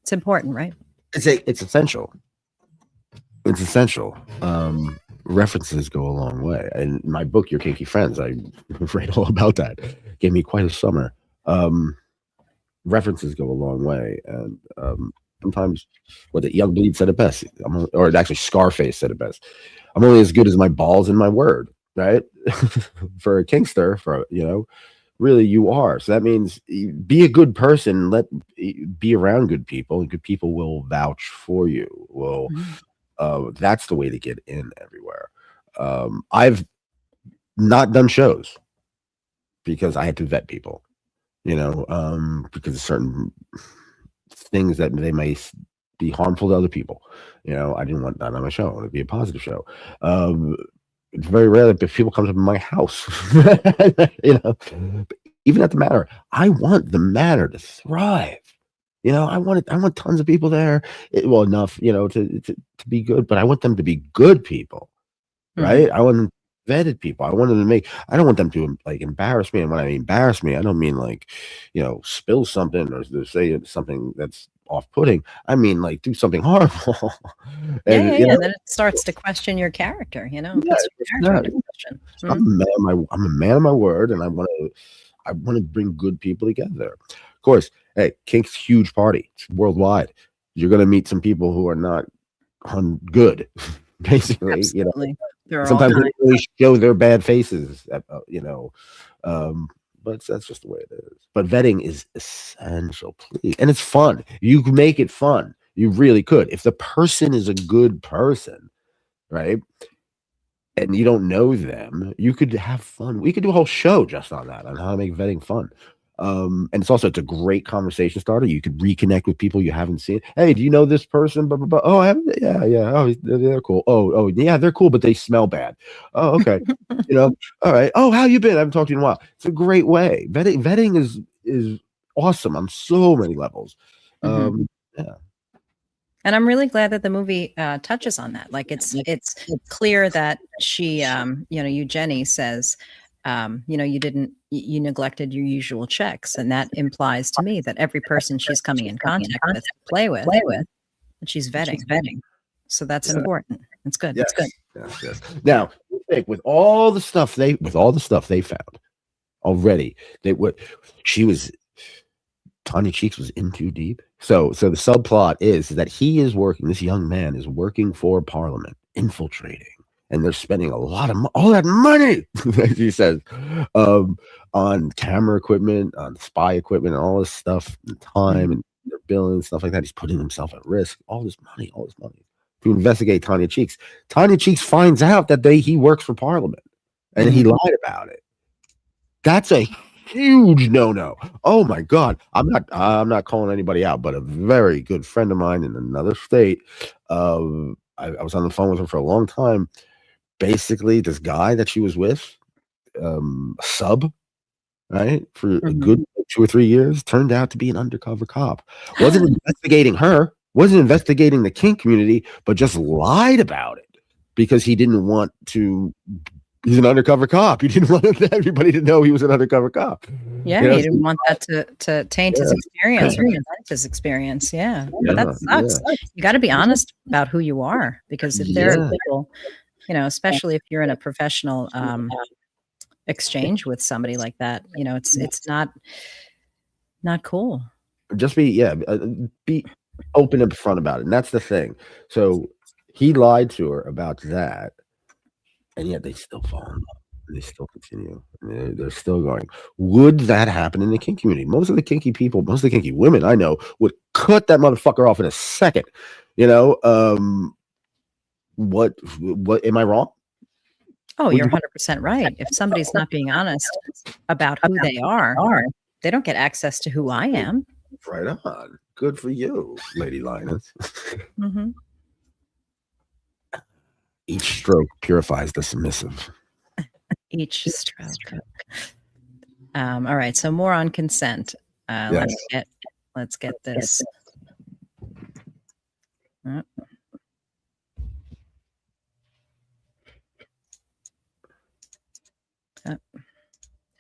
It's important, right? It's essential. It's essential. References go a long way. In my book, Your Kinky Friends, I write all about that. Gave me quite a summer. References go a long way. And sometimes, Young Bleed said it best, or actually Scarface said it best. I'm only as good as my balls and my word, right? For a kinkster, really you are. So that means be a good person, be around good people, and good people will vouch for you. That's the way to get in everywhere. I've not done shows because I had to vet people, because of certain things that they may be harmful to other people. I didn't want that on my show. I want it to be a positive show. It's very rare that people come to my house, even at the Manor. I want the Manor to thrive. I want tons of people there. Enough, to be good, but I want them to be good people, right? I want them vetted people. I want them to I don't want them to embarrass me. And when I embarrass me, I don't mean spill something or to say something that's off-putting. I mean do something horrible. And then it starts to question your character. Puts your character into question. I'm a man of my word, and I want to bring good people together. Of course, hey, Kink's huge party. It's worldwide. You're going to meet some people who are not good, basically. Absolutely. Sometimes they really show their bad faces, but that's just the way it is. But vetting is essential, please. And it's fun. You can make it fun. You really could. If the person is a good person, right? And you don't know them, you could have fun. We could do a whole show just on that, on how to make vetting fun. And it's a great conversation starter. You could reconnect with people you haven't seen. Hey, do you know this person? Blah, blah, blah. Oh, I haven't. Yeah. Oh, they're cool. Oh, yeah, they're cool, but they smell bad. Oh, okay. All right. Oh, how you been? I haven't talked to you in a while. It's a great way. Vetting is awesome on so many levels. Yeah. And I'm really glad that the movie touches on that. Like it's clear that she, you, Jenny, says, you neglected your usual checks, and that implies to me that every person she's coming in contact with, play with, that she's vetting. So that's important. It's good. Yes. It's good. Yes. Now, with all the stuff they found already, Tanya Cheeks was in too deep. So the subplot is that this young man is working for Parliament, infiltrating, and they're spending all that money, as he says, on camera equipment, on spy equipment, and all this stuff, and time, and they're billing and stuff like that. He's putting himself at risk. All this money to investigate Tanya Cheeks. Tanya Cheeks finds out that he works for Parliament, and he lied about it. That's a huge no. Oh my God. I'm not calling anybody out, but a very good friend of mine in another state, I was on the phone with her for a long time. Basically, this guy that she was with, sub, right, for a good 2 or 3 years, turned out to be an undercover cop. Wasn't investigating her, wasn't investigating the kink community, but just lied about it because he didn't want to. He's an undercover cop. He didn't want everybody to know he was an undercover cop. Yeah, he didn't want that to taint his experience or prevent his experience. Yeah, but that sucks. Yeah. You got to be honest about who you are, because if there are people, especially if you're in a professional exchange with somebody like that, it's not cool. Just be open and upfront about it, and that's the thing. So he lied to her about that. And yet they still fall in love. They still continue. They're still going. Would that happen in the kink community? Most of the kinky people, most of the kinky women I know would cut that motherfucker off in a second. What am I wrong? Oh, you're 100% right. If somebody's not being honest about who they are, they don't get access to who I am. Right on. Good for you, Lady Lioness. Mm-hmm. Each stroke purifies the submissive. Each stroke. All right. So more on consent. Yes. Let's get this.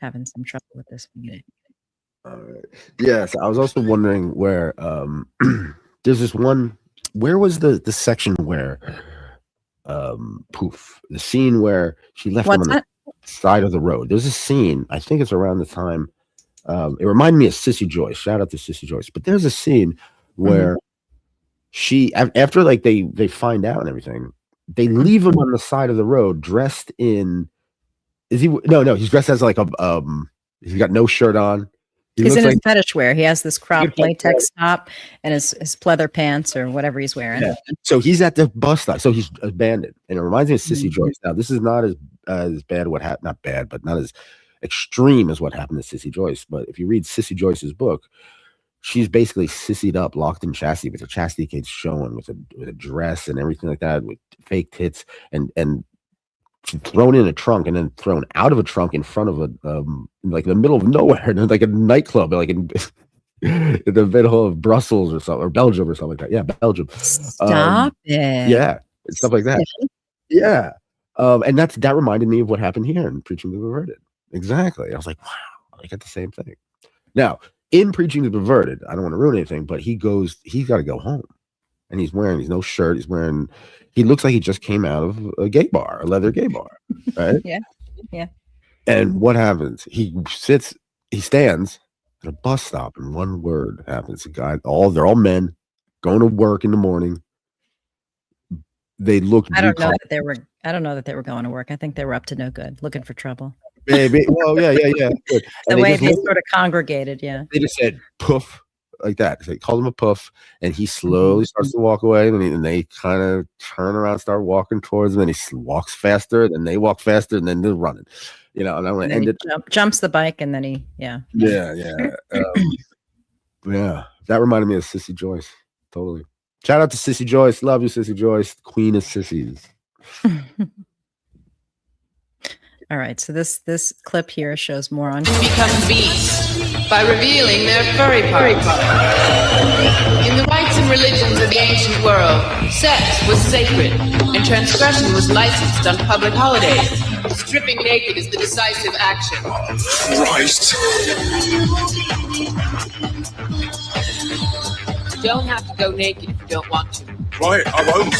Having some trouble with this. All right. Yes, I was also wondering where there's this one. Where was the section where? The scene where she left him on the side of the road. There's a scene, I think it's around the time, it reminded me of Sissy Joyce. Shout out to Sissy Joyce. But there's a scene where she, after like they find out and everything, they leave him on the side of the road dressed in, he's dressed as like he's got no shirt on. He's in his fetish wear. He has this cropped latex top and his pleather pants or whatever he's wearing. Yeah. So he's at the bus stop. So he's abandoned. And it reminds me of Sissy Joyce. Now, this is not as bad what happened. Not bad, but not as extreme as what happened to Sissy Joyce. But if you read Sissy Joyce's book, she's basically sissied up, locked in chastity, with her chastity cage showing, with a dress and everything like that, with fake tits, and thrown in a trunk and then thrown out of a trunk in front of like in the middle of nowhere, like a nightclub, like in the middle of Brussels or something, or Belgium or something like that. Yeah, Belgium. Stop it. Yeah, and stuff like that. Yeah. And that reminded me of what happened here in Preaching the Perverted. Exactly. I was like, wow, I get the same thing. Now, in Preaching the Perverted, I don't want to ruin anything, but he's got to go home. And he's no shirt. He looks like he just came out of a gay bar, a leather gay bar, right? Yeah. And what happens? He stands at a bus stop, and one word happens. They're all men going to work in the morning. They looked. I don't know that they were going to work. I think they were up to no good, looking for trouble. Maybe. Well, yeah. The way they sort of congregated, yeah. They just said poof, like that. So they called him a puff, and he slowly starts to walk away, and they kind of turn around, start walking towards him, and he walks faster, then they walk faster, and then they're running. And I want to end it. Jumps the bike, and then yeah. That reminded me of Sissy Joyce. Totally. Shout out to Sissy Joyce. Love you, Sissy Joyce, queen of sissies. All right, so this clip here shows more on become beasts by revealing their furry parts. In the rites and religions of the ancient world, sex was sacred and transgression was licensed on public holidays. Stripping naked is the decisive action. Christ. You don't have to go naked if you don't want to. Right, I won't.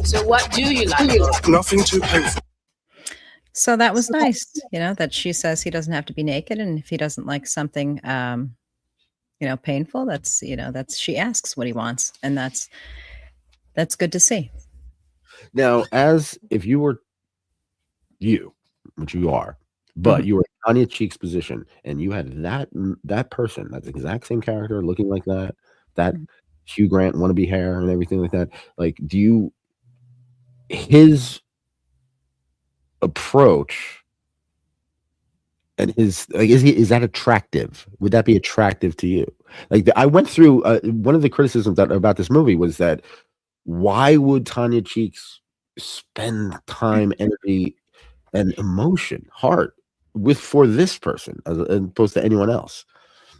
So what do you like? Nothing too painful. So that was nice, that she says he doesn't have to be naked, and if he doesn't like something, painful, that's she asks what he wants, and that's good to see. Now, as if you were which you are, but you were in Tanya Cheek's position, and you had that person, that exact same character, looking like that Hugh Grant wannabe hair and everything like that. Like, his approach and his is that attractive? Would that be attractive to you? Like, I went through one of the criticisms about this movie was that why would Tanya Cheeks spend time, energy, and emotion, heart for this person as opposed to anyone else?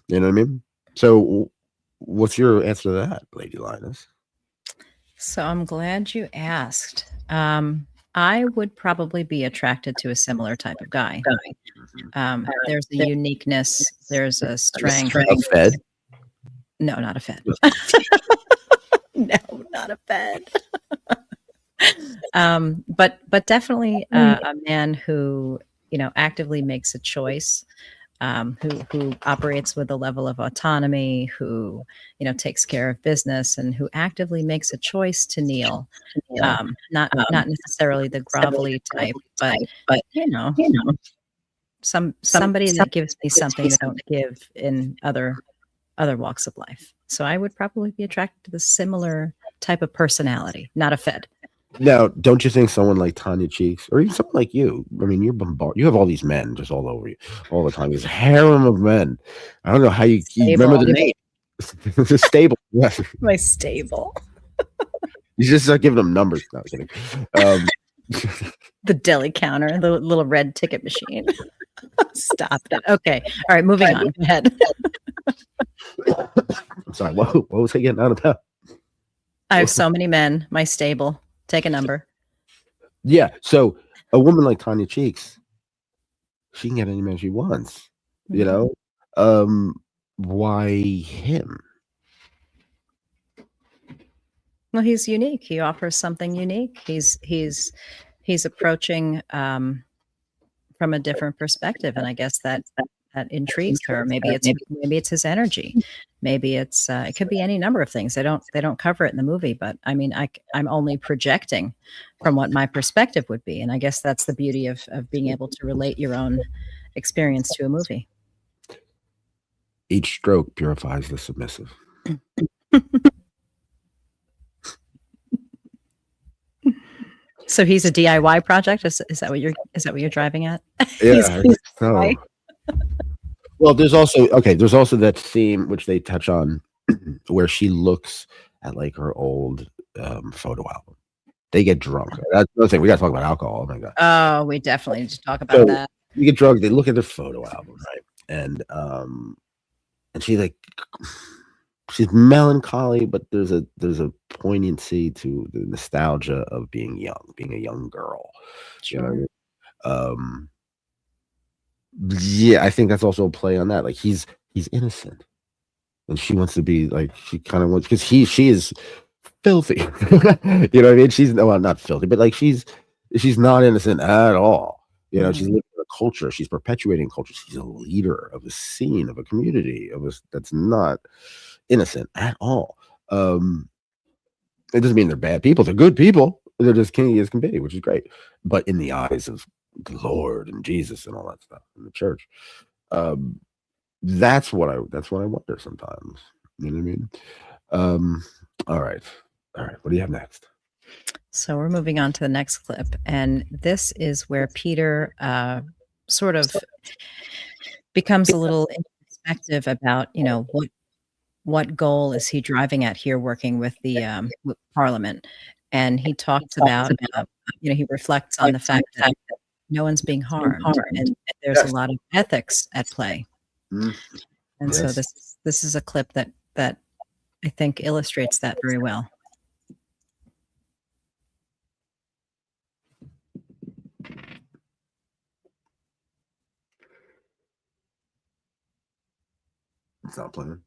You know what I mean? So what's your answer to that, Lady Lioness? So I'm glad you asked. I would probably be attracted to a similar type of guy. There's a uniqueness. There's a strength. A Fed? No, not a Fed. No, not a Fed. But definitely a man who actively makes a choice, who operates with a level of autonomy, who takes care of business, and who actively makes a choice to kneel. Not necessarily the grovelly type, but somebody that gives me something I don't give in other walks of life. So I would probably be attracted to the similar type of personality, not a Fed. Now, don't you think someone like Tanya Cheeks, or even someone like you, I mean, you're bombarded. You have all these men just all over you all the time. This harem of men. I don't know how you remember the name. It's stable. My stable. You just start giving them numbers. No, I'm kidding. The deli counter, the little red ticket machine. Stop it. Okay. All right, moving on. Go ahead. I'm sorry. What was I getting out of that? I have so many men. My stable. Take a number. Yeah. So a woman like Tanya Cheeks, she can get any man she wants. Why him? Well, he's unique. He offers something unique. He's approaching from a different perspective, and I guess that intrigues her. Maybe it's his energy. Maybe it's it could be any number of things. They don't cover it in the movie, but I mean, I'm only projecting from what my perspective would be, and I guess that's the beauty of being able to relate your own experience to a movie. Each stroke purifies the submissive. So he's a DIY project. Is that what you're driving at? Yeah. So. Well, there's also that theme which they touch on where she looks at like her old photo album. They get drunk. That's another thing. We got to talk about alcohol. Oh my god. Oh, we definitely need to talk about that. You get drunk. They look at their photo album, right? And she's melancholy, but there's a poignancy to the nostalgia of being young, being a young girl. Sure. Yeah, I think that's also a play on that. Like he's innocent, and she wants to be like, she kind of wants, because she is filthy. You know what I mean? She's not filthy, but like she's not innocent at all. She's living in a culture. She's perpetuating culture. She's a leader of a scene, of a community, that's not innocent at all. It doesn't mean they're bad people. They're good people. They're just kinky as can be, which is great. But in the eyes of the Lord and Jesus and all that stuff in the church. That's what I wonder sometimes. You know what I mean? All right. What do you have next? So we're moving on to the next clip, and this is where Peter sort of becomes a little introspective about, what goal is he driving at here, working with the with Parliament, and he talks about, he reflects on the fact that no one's being harmed, and there's a lot of ethics at play. And so this is a clip that I think illustrates that very well. It's not playing.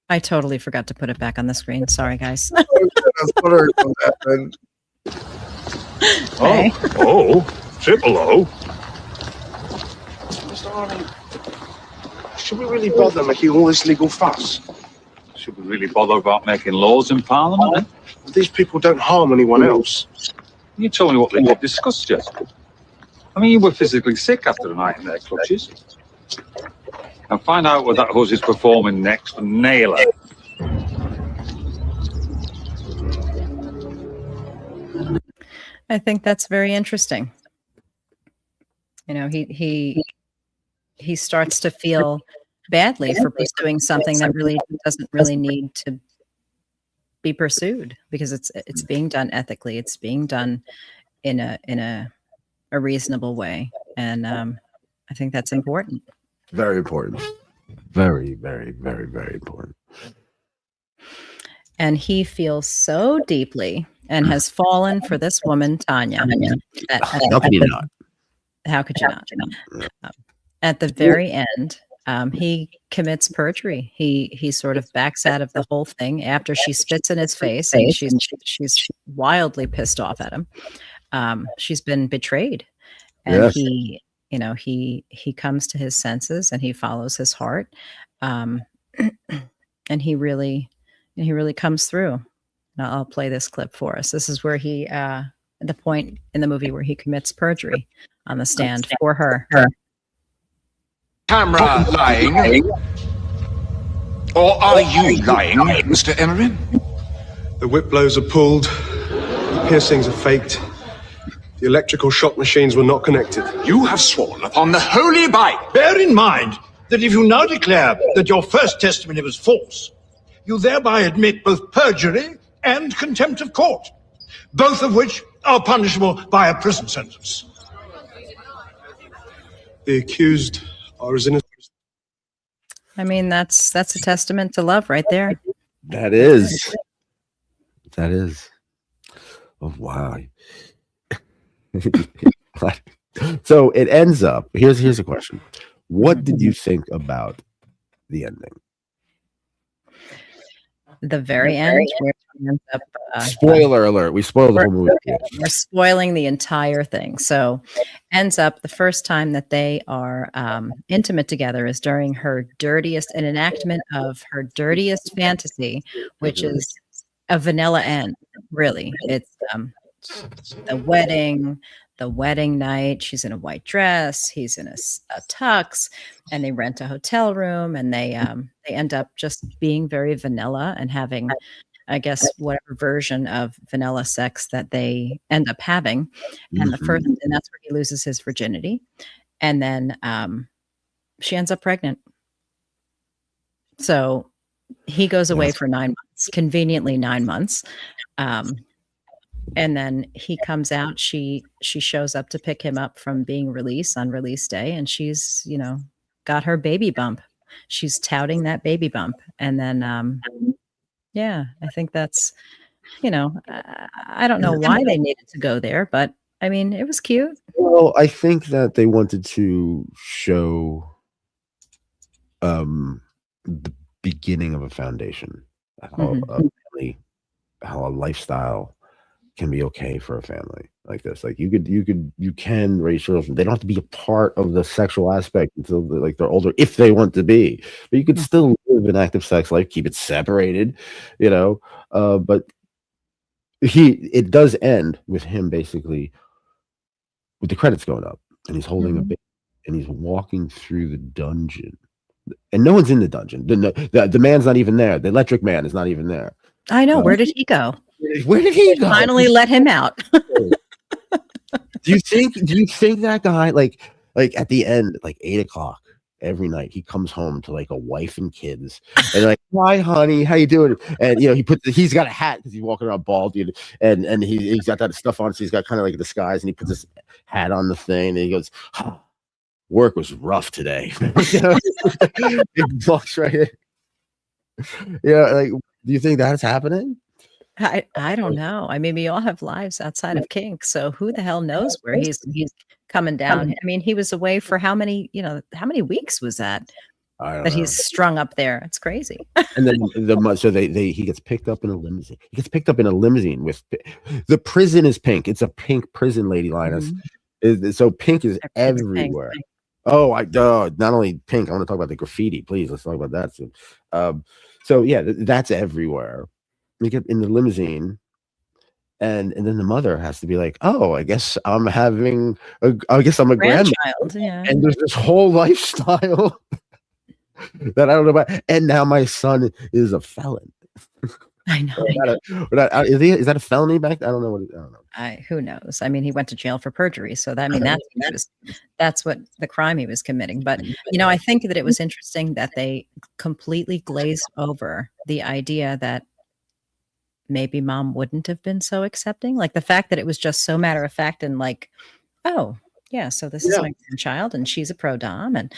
I totally forgot to put it back on the screen. Sorry, guys. Triple O. Mr. Harding, should we really bother making all this legal fuss? Should we really bother about making laws in Parliament? These people don't harm anyone else. You told me what they did discuss, Jess. I mean, you were physically sick after a night in their clutches. And find out what that hose is performing next and nail her. I think that's very interesting. He starts to feel badly for pursuing something that really doesn't really need to be pursued, because it's being done ethically. It's being done in a reasonable way, and I think that's important. Very important. Very, very, very, very important. And he feels so deeply and has fallen for this woman, Tanya. How could you not? How could you not? At the very end, he commits perjury. He sort of backs out of the whole thing after she spits in his face, and she's wildly pissed off at him. She's been betrayed, and he comes to his senses and he follows his heart, and he really comes through. Now, I'll play this clip for us. This is where he the point in the movie where he commits perjury on the stand for her. Camera lying? Or are you lying, Mr. Emery? The whip blows are pulled, the piercings are faked, the electrical shock machines were not connected. You have sworn upon the Holy Bible. Bear in mind that if you now declare that your first testimony was false, you thereby admit both perjury and contempt of court, both of which are punishable by a prison sentence. The accused are as innocent. I mean, that's a testament to love right there. That is. Oh, wow. So it ends up. Here's a question. What did you think about the ending? The very end, where it ends up, spoiler alert! We spoiled the whole movie. We're spoiling the entire thing. So, ends up the first time that they are intimate together is during an enactment of her dirtiest fantasy, which is a vanilla end. Really, it's the wedding night. She's in a white dress, he's in a tux, and they rent a hotel room, and they end up just being very vanilla and having, I guess, whatever version of vanilla sex that they end up having. And that's where he loses his virginity, and then she ends up pregnant. So he goes away for 9 months, conveniently 9 months. And then he comes out, she shows up to pick him up from being released on release day, and she's, got her baby bump. She's touting that baby bump. And then, I think that's, I don't know why they needed to go there, but I mean, it was cute. Well, I think that they wanted to show the beginning of a foundation, how a lifestyle can be okay for a family like this. Like you can raise children. They don't have to be a part of the sexual aspect until they're older, if they want to be. But you could still live an active sex life, keep it separated, but it does end with him basically with the credits going up, and he's holding a big, and he's walking through the dungeon, and no one's in the dungeon. The man's not even there. The electric man is not even there. I know. Where did he go? Where did he go? Finally let him out. Do you think that guy, like at the end, like 8:00 every night, he comes home to like a wife and kids, and like, hi honey, how you doing? And he's got a hat because he's walking around bald, dude, and he's got that stuff on, so he's got kind of like a disguise, and he puts this hat on the thing, and he goes, oh, work was rough today. He walks right in. Yeah, like, do you think that's happening? I don't know. I mean, we all have lives outside of kink, so who the hell knows where he's coming down? I mean, he was away for how many weeks was that? That he's strung up there. It's crazy. And then he gets picked up in a limousine. He gets picked up in a limousine with the prison is pink. It's a pink prison, Lady Lioness. So pink is everywhere. Pink. Oh, not only pink. I want to talk about the graffiti. Please, let's talk about that soon. So yeah, that's everywhere. We get in the limousine, and then the mother has to be like, "Oh, I guess I'm a grandchild." Yeah. And there's this whole lifestyle that I don't know about. And now my son is a felon. I know. Is that a felony back? I don't know. I don't know. Who knows? I mean, he went to jail for perjury, so that's what the crime he was committing. But I think that it was interesting that they completely glazed over the idea that maybe mom wouldn't have been so accepting. Like the fact that it was just so matter of fact and like, oh yeah, so this is my grandchild and she's a pro dom and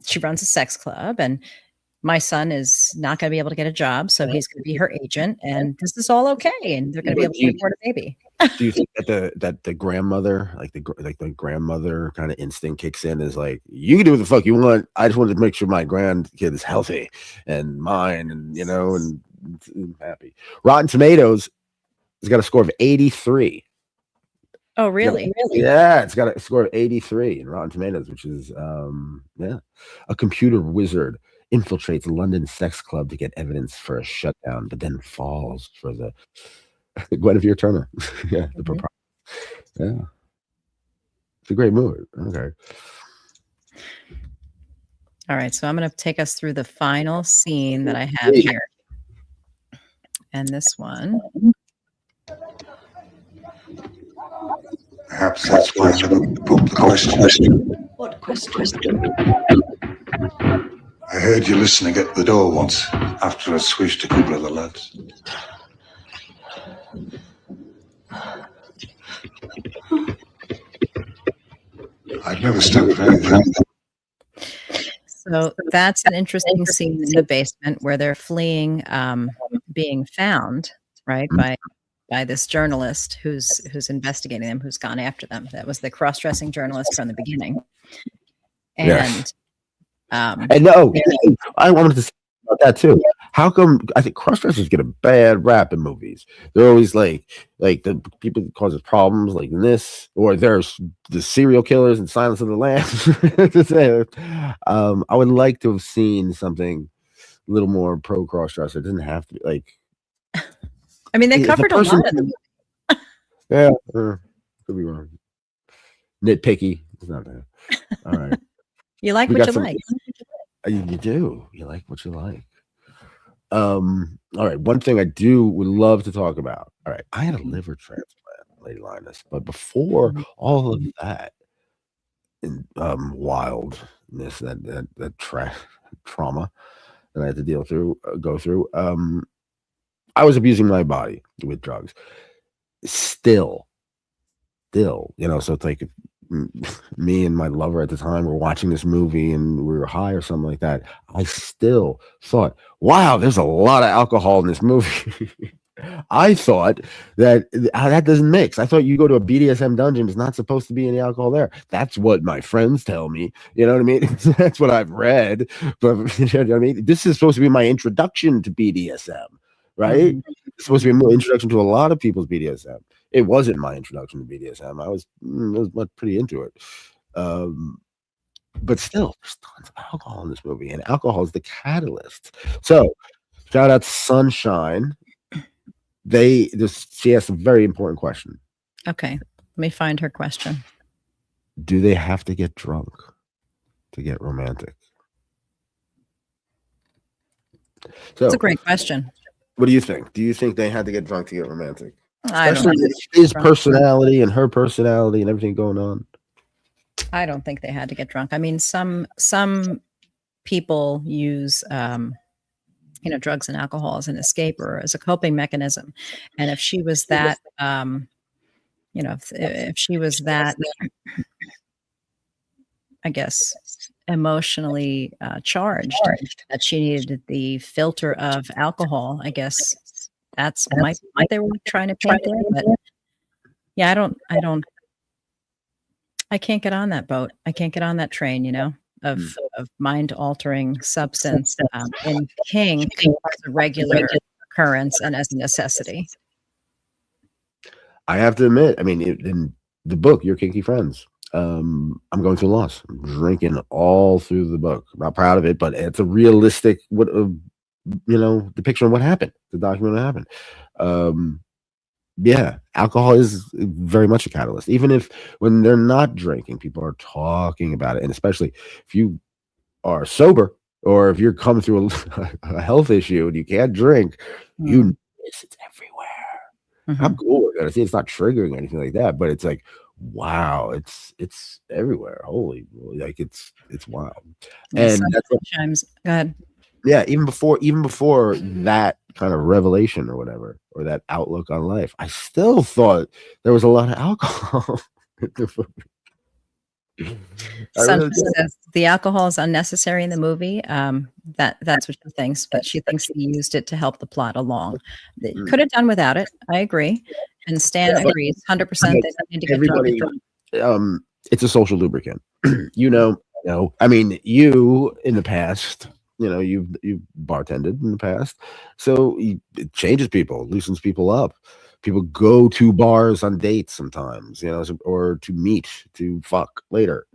she runs a sex club and my son is not going to be able to get a job, so he's going to be her agent, and this is all okay, and they're going to be able to afford a baby. Do you think that the grandmother, like the grandmother kind of instinct kicks in? Is like, you can do what the fuck you want. I just wanted to make sure my grandkid is healthy and mine, and and happy. Rotten Tomatoes has got a score of 83. Oh, really? Yeah, it's got a score of 83 in Rotten Tomatoes, which is a computer wizard infiltrates a London sex club to get evidence for a shutdown, but then falls for the Guinevere Turner. The proprietor. Yeah, it's a great movie. Okay. All right, so I'm going to take us through the final scene that I have here, and this one. Perhaps that's why I put the question. What question? I heard you listening at the door once, after I swished a couple of the lads. I'd never stop for anything. So that's an interesting scene in the basement where they're fleeing being found, right, by this journalist who's investigating them, who's gone after them. That was the cross-dressing journalist from the beginning. And yes. I wanted to say about that too. How come I think cross-dressers get a bad rap in movies? They're always like the people that causes problems, like in this, or there's the serial killers in Silence of the Lambs. I would like to have seen something a little more pro cross-dresser. It doesn't have to be like. I mean, they covered a lot of them. Yeah, could be wrong. Nitpicky. It's not bad. All right. You like what you like. You do. You like what you like. All right. One thing I would love to talk about. All right. I had a liver transplant, Lady Lioness, but before all of that, wildness, that trauma that I had to go through, I was abusing my body with drugs. Still, so it's like me and my lover at the time were watching this movie and we were high or something like that. I still thought, wow, there's a lot of alcohol in this movie. I thought that doesn't mix. I thought you go to a BDSM dungeon, there's not supposed to be any alcohol there. That's what my friends tell me. You know what I mean? That's what I've read. But you know what I mean? This is supposed to be my introduction to BDSM, right? It's supposed to be an introduction to a lot of people's BDSM. It wasn't my introduction to BDSM. I was pretty into it. But still, there's tons of alcohol in this movie, and alcohol is the catalyst. So, shout out to Sunshine, She asked a very important question. Okay, let me find her question. Do they have to get drunk to get romantic? So That's a great question. What do you think? Do you think they had to get drunk to get romantic? I don't Especially think with his personality and her personality and everything going on. I don't think they had to get drunk. I mean, some people use drugs and alcohol as an escape or as a coping mechanism. And if she was that if she was that, I guess, emotionally charged, that she needed the filter of alcohol, I guess might what they were trying to paint there. But yeah, I can't get on that boat. I can't get on that train, of mind altering substance in Kink as a regular occurrence and as a necessity. I have to admit, I mean, in the book, Your Kinky Friends, I'm going through loss. I'm drinking all through the book. I'm not proud of it, but it's a realistic depiction of what happened. The document what happened. Yeah, alcohol is very much a catalyst. Even if when they're not drinking, people are talking about it, and especially if you are sober or if you're coming through a health issue and you can't drink, you notice it's everywhere. I'm cool with it. I see it's not triggering or anything like that, but it's like, wow, it's everywhere. Holy, like it's wild. And that's what chimes. Go ahead. Yeah, even before that kind of revelation or whatever, or that outlook on life, I still thought there was a lot of alcohol. Sunshine says the alcohol is unnecessary in the movie. That's what she thinks, but she thinks they used it to help the plot along. They could have done without it. I agree, and Stan agrees 100%. They need to get everybody. It's a social lubricant. I mean, you in the past, you've bartended in the past, so it changes people, loosens people up. People go to bars on dates sometimes, or to meet, to fuck later.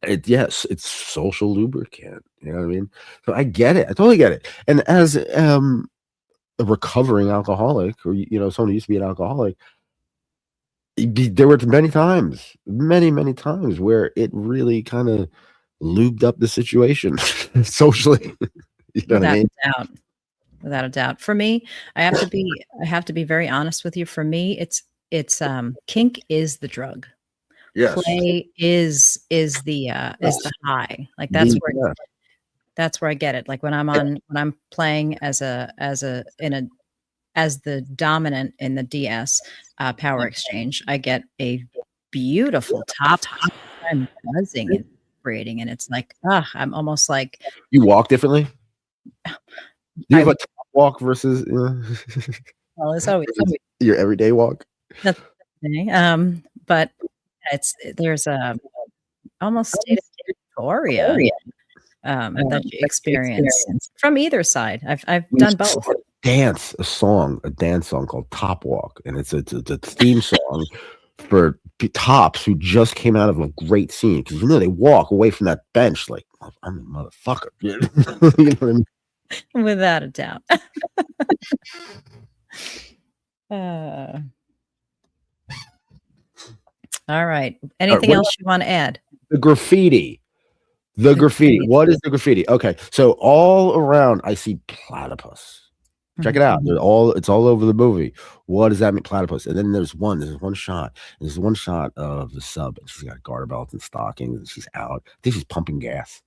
It's social lubricant. You know what I mean? So I get it. I totally get it. And as a recovering alcoholic, or someone who used to be an alcoholic, there were many times where it really kind of lubed up the situation socially. You know what I mean? Without a doubt. For me, I have to be very honest with you. For me, it's kink is the drug. Yes. Play is the high. Like that's where I get it. Like when I'm playing as the dominant in the DS power exchange, I get a beautiful top. I'm buzzing and vibrating, and it's like I'm almost like you walk differently. Do you have a top walk versus well, it's always your everyday walk? But there's a almost state of euphoria that you experience from either side. I've done both. A dance song called Top Walk, and it's a theme song for tops who just came out of a great scene, because they walk away from that bench like I'm a motherfucker. You know what I mean? Without a doubt. All right. Anything else you want to add? The graffiti. What is the graffiti? Okay, so all around I see platypus. Check it out. It's all over the movie. What does that mean, platypus? And then there's one shot. There's one shot of the sub, and she's got garter belt and stockings, and she's out. I think she's pumping gas.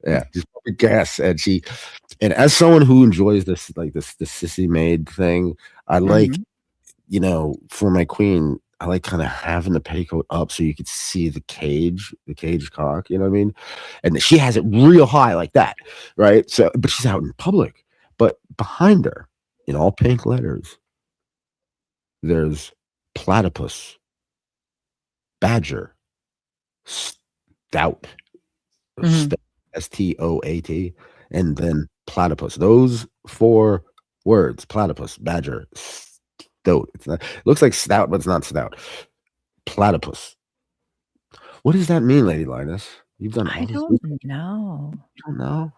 Yeah, just pumping gas, and as someone who enjoys this, like this sissy maid thing, I like, for my queen, I like kind of having the petticoat up so you could see the cage cock. You know what I mean? And she has it real high like that, right? So, but she's out in public. But behind her, in all pink letters, there's platypus, badger, stout, STOAT, and then platypus. Those 4 words: platypus, badger, stout. It looks like stout, but it's not stout. Platypus. What does that mean, Lady Lioness? You've done. I don't know. You don't know?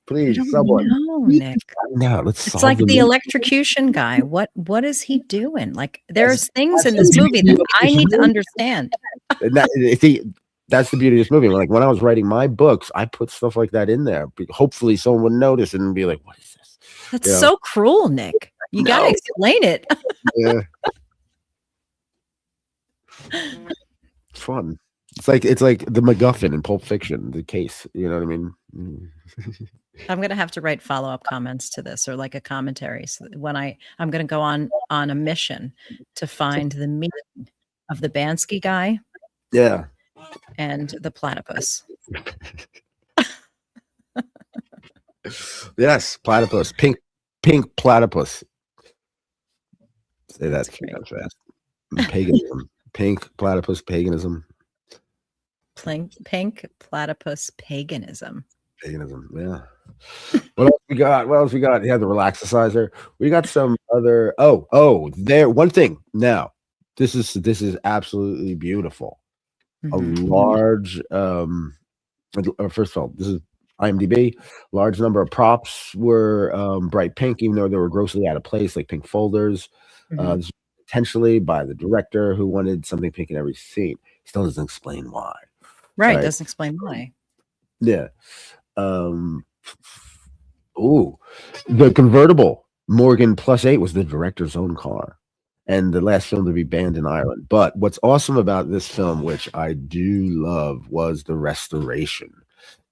Please, I don't someone. know, Nick. No, let's. It's solve like the mystery. electrocution guy. What is he doing? Like, there's things in this movie that I need to understand. And that's the beauty of this movie. Like when I was writing my books, I put stuff like that in there. Hopefully, someone would notice and be like, "What is this?" That's so cruel, Nick. You got to explain it. Yeah. Fun. It's like the MacGuffin in Pulp Fiction, the case. You know what I mean? I'm gonna have to write follow-up comments to this, or like a commentary. So when I'm gonna go on a mission to find the meaning of the Bansky guy, Yeah. and the platypus. Yes, platypus. Pink platypus. Say that fast. Paganism. Pink platypus paganism. Pink platypus paganism. Paganism, yeah. What else we got? Yeah, the relaxicizer. We got some other. There. One thing. Now, this is absolutely beautiful. A large. First of all, this is IMDb. Large number of props were bright pink, even though they were grossly out of place, like pink folders. This was potentially by the director who wanted something pink in every scene. Still doesn't explain why. Right, doesn't explain why. Yeah. The convertible Morgan +8 was the director's own car, and the last film to be banned in Ireland. But what's awesome about this film, which I do love, was the restoration.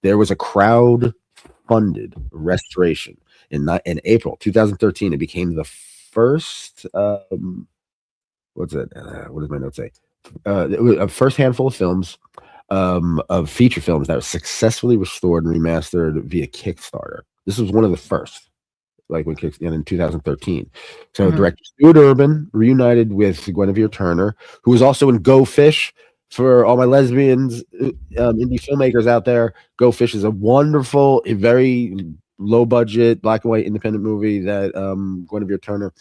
There was a crowd-funded restoration in April 2013. It became the first. What's it? What does my note say? It was a first handful of films. Of feature films that were successfully restored and remastered via Kickstarter. This was one of the first, like when Kickstarter in 2013. So director Stuart Urban reunited with Guinevere Turner, who was also in Go Fish. For all my lesbians, indie filmmakers out there, Go Fish is a wonderful, a very low budget, black and white independent movie that Guinevere Turner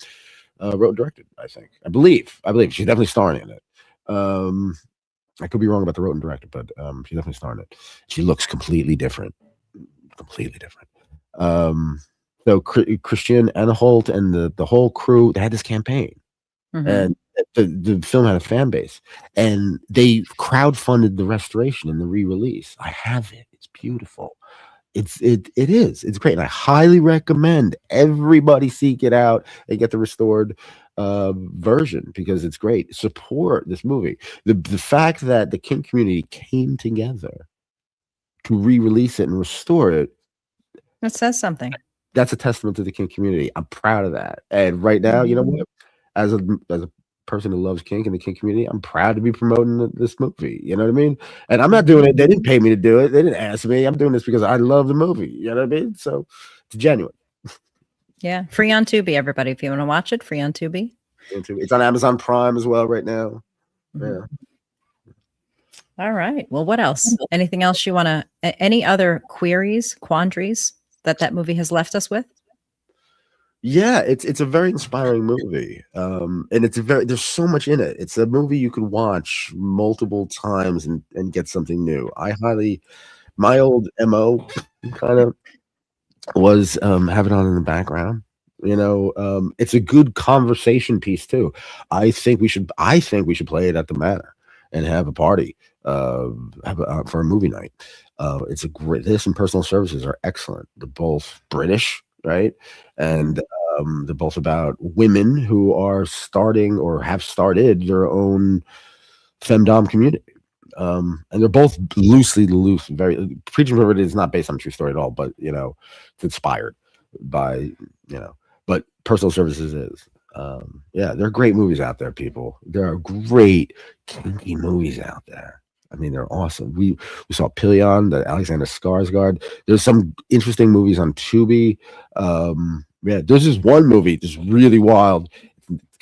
wrote and directed. I believe she's definitely starring in it. I could be wrong about the wrote and director, but she definitely starred it. She looks completely different. So Christian Anholt and the whole crew, they had this campaign, and the film had a fan base, and they crowdfunded the restoration and the re-release. I have it. It's beautiful. It's great, and I highly recommend everybody seek it out and get the restored version, because it's great. Support this movie. The fact that the Kink community came together to re-release it and restore it, that says something. That's a testament to the Kink community. I'm proud of that. And right now, you know what? As a person who loves Kink and the Kink community, I'm proud to be promoting this movie. You know what I mean? And I'm not doing it. They didn't pay me to do it. They didn't ask me. I'm doing this because I love the movie. You know what I mean? So it's genuine. Yeah, free on Tubi, everybody. If you want to watch it, free on Tubi. It's on Amazon Prime as well right now. Yeah. All right. Well, what else? Anything else you want to? Any other quandaries that movie has left us with? Yeah, it's a very inspiring movie, and there's so much in it. It's a movie you can watch multiple times and get something new. My old MO kind of was have it on in the background. You know, it's a good conversation piece too. I think we should play it at the Manor and have a party for a movie night. It's a great. This and Personal Services are excellent. They're both British, right? And they're both about women who are starting or have started their own femdom community. And they're both loose. Very Preaching Perverted is not based on a true story at all, but you know, it's inspired by But Personal Services is. Yeah, there are great movies out there, people. There are great kinky movies out there. I mean, they're awesome. We saw Pilion, the Alexander Skarsgård. There's some interesting movies on Tubi. Yeah, there's this one movie that's really wild. It's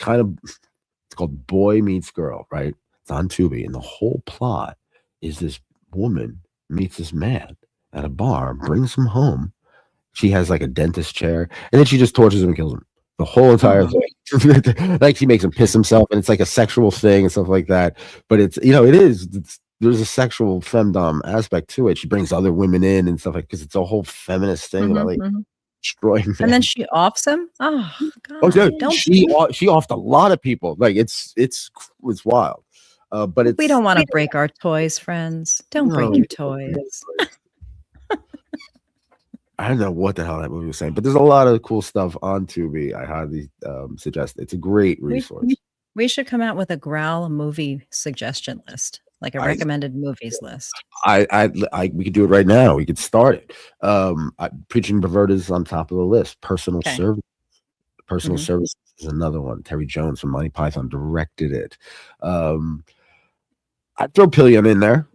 called Boy Meets Girl, right? It's on Tubi, and the whole plot is this woman meets this man at a bar, brings him home. She has like a dentist chair, and then she just tortures him and kills him. The whole entire thing. Like she makes him piss himself, and it's like a sexual thing and stuff like that. But it's, you know, it's there's a sexual femdom aspect to it. She brings other women in and stuff like, because it's a whole feminist thing about like destroying men. And then she offs him. Oh God! Oh, no, Don't she offed a lot of people. Like it's wild. But we don't want to break our toys, friends. Don't break your toys. I don't know what the hell that movie was saying, but there's a lot of cool stuff on Tubi. I highly suggest it. It's a great resource. We should come out with a Growl movie suggestion list, like a recommended movies list. We could do it right now. We could start it. Preaching Perverted is on top of the list. Personal Service. Personal Service is another one. Terry Jones from Monty Python directed it. I'd throw Pillion in there.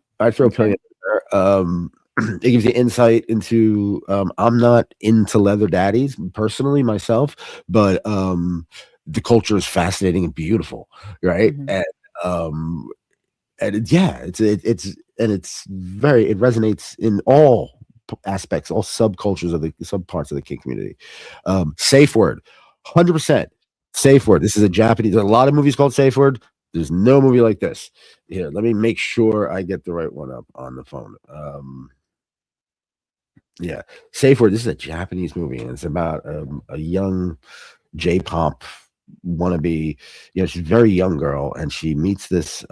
It gives you insight into I'm not into leather daddies personally myself, but the culture is fascinating and beautiful, right? And it resonates in all aspects, all subcultures of the subparts of the kink community. Safe Word, 100% Safe Word. This is a Japanese. There's a lot of movies called Safe Word. There's no movie like this. Here, let me make sure I get the right one up on the phone. Yeah, Safe Word. This is a Japanese movie, and it's about a young J-pop wannabe. She's a very young girl, and she meets this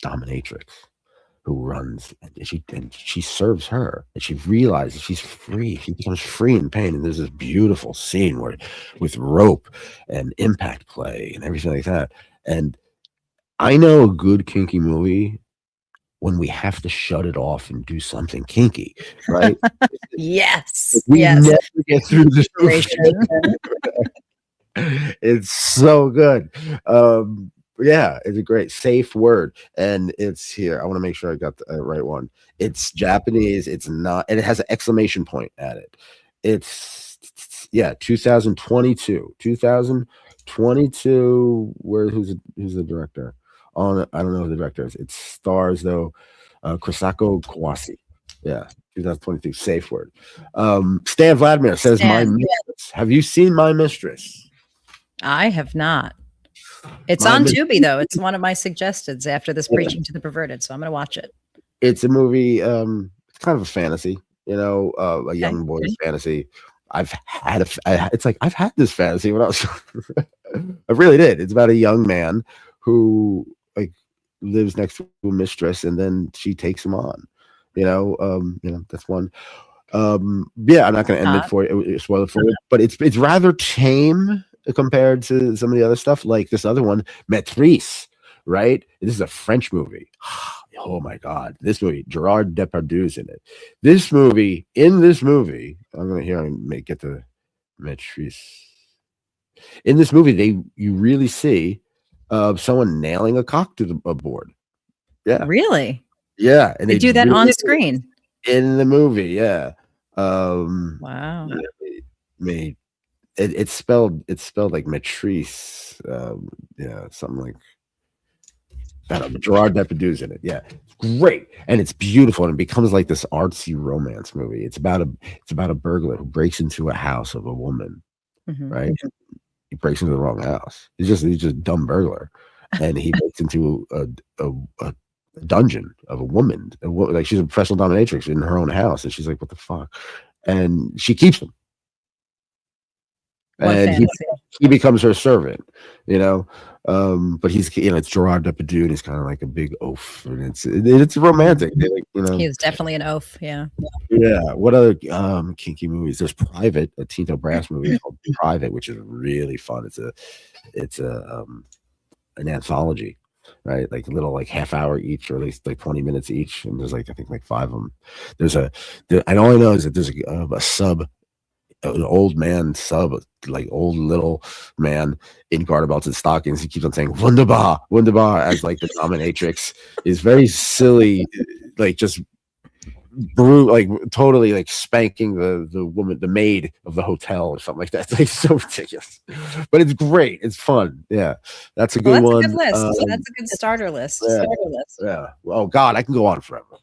dominatrix who runs, and she serves her, and she realizes she's free. She becomes free in pain, and there's this beautiful scene with rope and impact play and everything like that. And I know a good kinky movie when we have to shut it off and do something kinky, right? Yes. We never get through this movie. It's so good. Yeah, it's a great Safe Word, and it's here. I want to make sure I got the right one. It's Japanese. It's not, and it has an exclamation point at it. It's 2022. 2022. Who's the director? I don't know who the director is. It stars though Kusako Kawase. Yeah, 2022. Safe Word. Stan Vladimir says My Mistress. Have you seen My Mistress? I have not. It's on Tubi though. It's one of my suggestions after this Preaching to the Perverted, so I'm going to watch it. It's a movie. It's kind of a fantasy, a young boy's fantasy. I've had this fantasy when I was. I really did. It's about a young man who lives next to a mistress, and then she takes him on. That's one. I'm not going to end it for you. Spoil it for you, but it's rather tame compared to some of the other stuff, like this other one, Maîtresse, right? This is a French movie. Oh my God, this movie, Gerard Depardieu's in it. In this movie, I'm gonna get the Maîtresse. In this movie, you really see someone nailing a cock to a board. Yeah, really? Yeah, and they do that on screen in the movie. Yeah. Wow. It's spelled like Maîtresse. Something like that. Gerard Depardieu's in it. Yeah, it's great, and it's beautiful, and it becomes like this artsy romance movie. It's about a burglar who breaks into a house of a woman, right? He breaks into the wrong house. He's just a dumb burglar, and he breaks into a dungeon of a woman. Like she's a professional dominatrix in her own house, and she's like, "What the fuck?" And she keeps him. And he becomes her servant, but he's, it's Gerard Depardieu, and he's kind of like a big oaf, and it's romantic. He's definitely an oaf. Yeah. Yeah. What other kinky movies? There's Private, a Tito Brass movie called Private, which is really fun. It's an anthology, right? Like little half hour each, or at least 20 minutes each, and there's I think 5 of them. And all I know is that there's a sub. An old man sub, old little man in garter belts and stockings. He keeps on saying "Wunderbar, Wunderbar" as the dominatrix. Is very silly, just totally spanking the woman, the maid of the hotel or something like that. It's so ridiculous, but it's great. It's fun. Yeah, that's a good one. That's a good list. That's a good starter list. Yeah. Oh God, I can go on forever.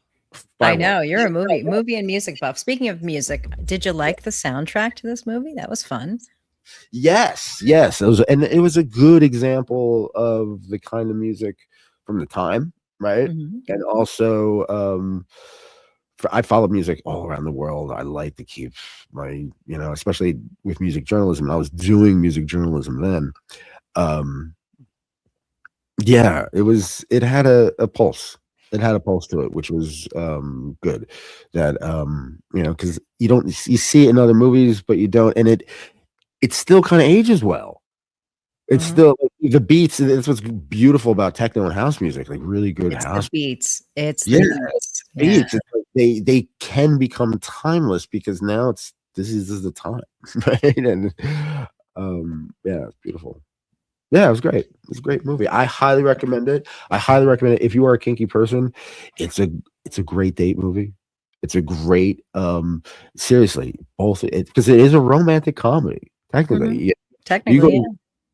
I know you're a movie and music buff. Speaking of music, did you like the soundtrack to this movie? That was fun. Yes. It was a good example of the kind of music from the time right? Mhm. And also, I follow music all around the world. I like to keep my, especially with music journalism. I was doing music journalism then. Yeah, it had a pulse. It had a pulse to it, which was good. That because you see it in other movies, but you don't, and it still kind of ages well. It's still like, the beats. That's what's beautiful about techno and house music. Like really good It's house. the beats. It's Yeah, the beats. Yeah. beats. It's like they can become timeless because now this is the time, right? And yeah, it's beautiful. Yeah, it was great. It was a great movie. I highly recommend it. I highly recommend it if you are a kinky person. It's a great date movie. It's a great seriously, both because it is a romantic comedy. Technically. Mhm. You Technically, yeah.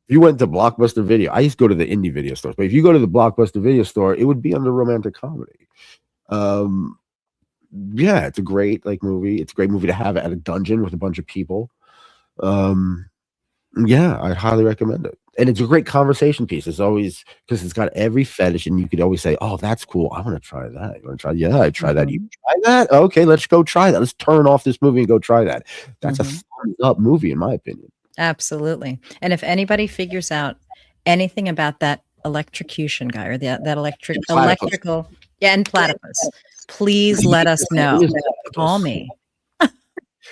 if you went to Blockbuster Video, I used to go to the indie video stores, but if you go to the Blockbuster Video store, it would be under romantic comedy. Yeah, it's a great movie. It's a great movie to have at a dungeon with a bunch of people. Yeah, I highly recommend it. And it's a great conversation piece. It's always because it's got every fetish, and you could always say, "Oh, that's cool. I want to try that. You want to try? Yeah, I try that. You try that? Okay, let's go try that. Let's turn off this movie and go try that." That's a thumbs up movie, in my opinion. Absolutely. And if anybody figures out anything about that electrocution guy or that electrical, and platypus, please let us know. Call me.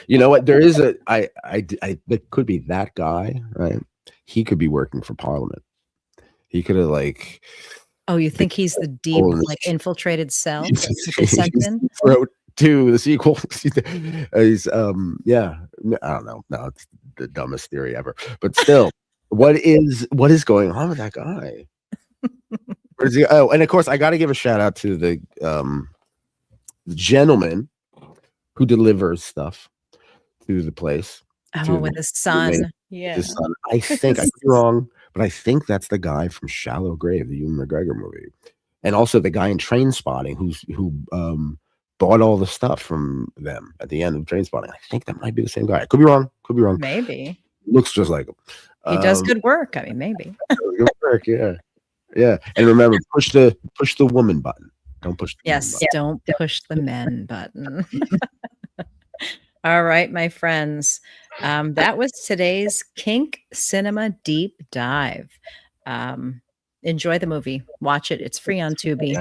You know what? There is that could be that guy, right? He could be working for Parliament. He could have Oh, you think he's the deep, infiltrated cell that they sent in? wrote to the sequel. He's yeah. I don't know. No, it's the dumbest theory ever. But still, what is going on with that guy? Where is he? Oh, and of course, I got to give a shout out to the gentleman who delivers stuff to the place. Oh, with his son. Yeah. His son. I think I could be wrong, but I think that's the guy from Shallow Grave, the Ewan McGregor movie, and also the guy in Train Spotting who bought all the stuff from them at the end of Train Spotting. I think that might be the same guy. I could be wrong. Could be wrong. Maybe. Looks just like him. He does good work. I mean, maybe. Good work. Yeah. Yeah. And remember, push the woman button. Don't push the yes. Don't push the men button. All right, my friends. That was today's Kink Cinema Deep Dive. Enjoy the movie. Watch it. It's free on Tubi.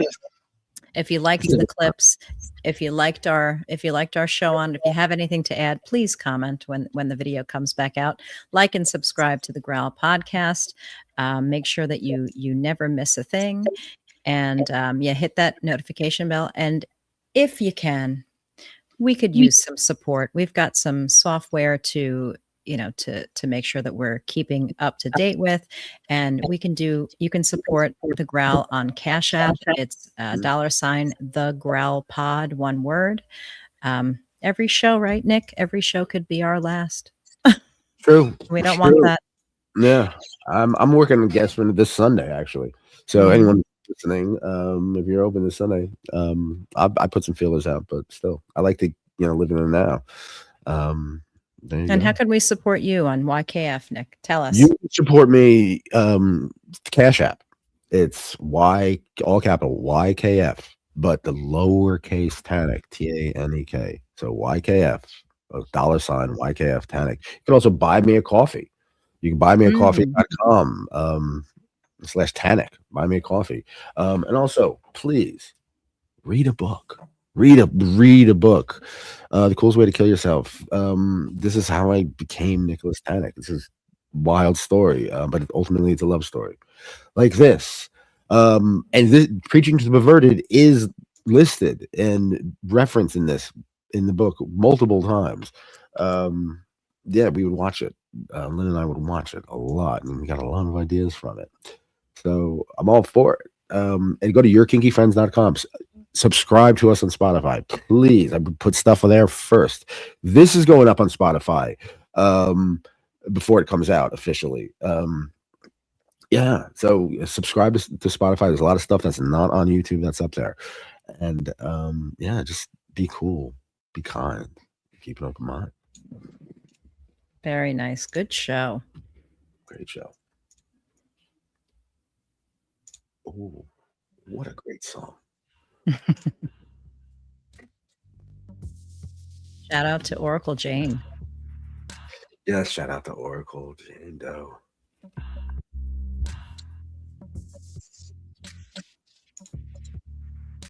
If you liked the clips, if you liked our show on, if you have anything to add, please comment when the video comes back out. Like and subscribe to the Growl Podcast. Make sure that you never miss a thing, and hit that notification bell. And if you can, we could use some support. We've got some software to make sure that we're keeping up to date with, and you can support the Growl on Cash App. It's $ the Growl Pod, one word. Every show, right, Nick? Every show could be our last. True. We don't want that. Yeah. I'm working on guests for this Sunday, actually. So anyone listening, if you're open this Sunday, I put some feelers out, but still, I like to live in the now. And how can we support you on YKF, Nick? Tell us. You can support me, Cash App. It's all capital YKF, but the lowercase Taenk, Tanek. So YKF, $, YKF Taenk. You can also buy me a coffee. You can buy me a coffee.com /Taenk. Buy me a coffee. And also, please read a book. Read a book. The Coolest Way to Kill Yourself. This is how I became Nicholas Taenk. This is a wild story, but ultimately it's a love story. Like this. And this Preaching to the Perverted is listed and referenced in the book multiple times. Yeah, we would watch it. Lynn and I would watch it a lot, and we got a lot of ideas from it. So I'm all for it. And go to yourkinkyfriends.com. Subscribe to us on Spotify, please. I put stuff on there first. This is going up on Spotify before it comes out officially. Yeah, so subscribe to Spotify. There's a lot of stuff that's not on YouTube that's up there. And yeah, just be cool, be kind, keep an open mind. Very nice. Good show. Great show. Ooh. What a great song. Shout out to Oracle Jane. Yes, shout out to Oracle Jane Doe.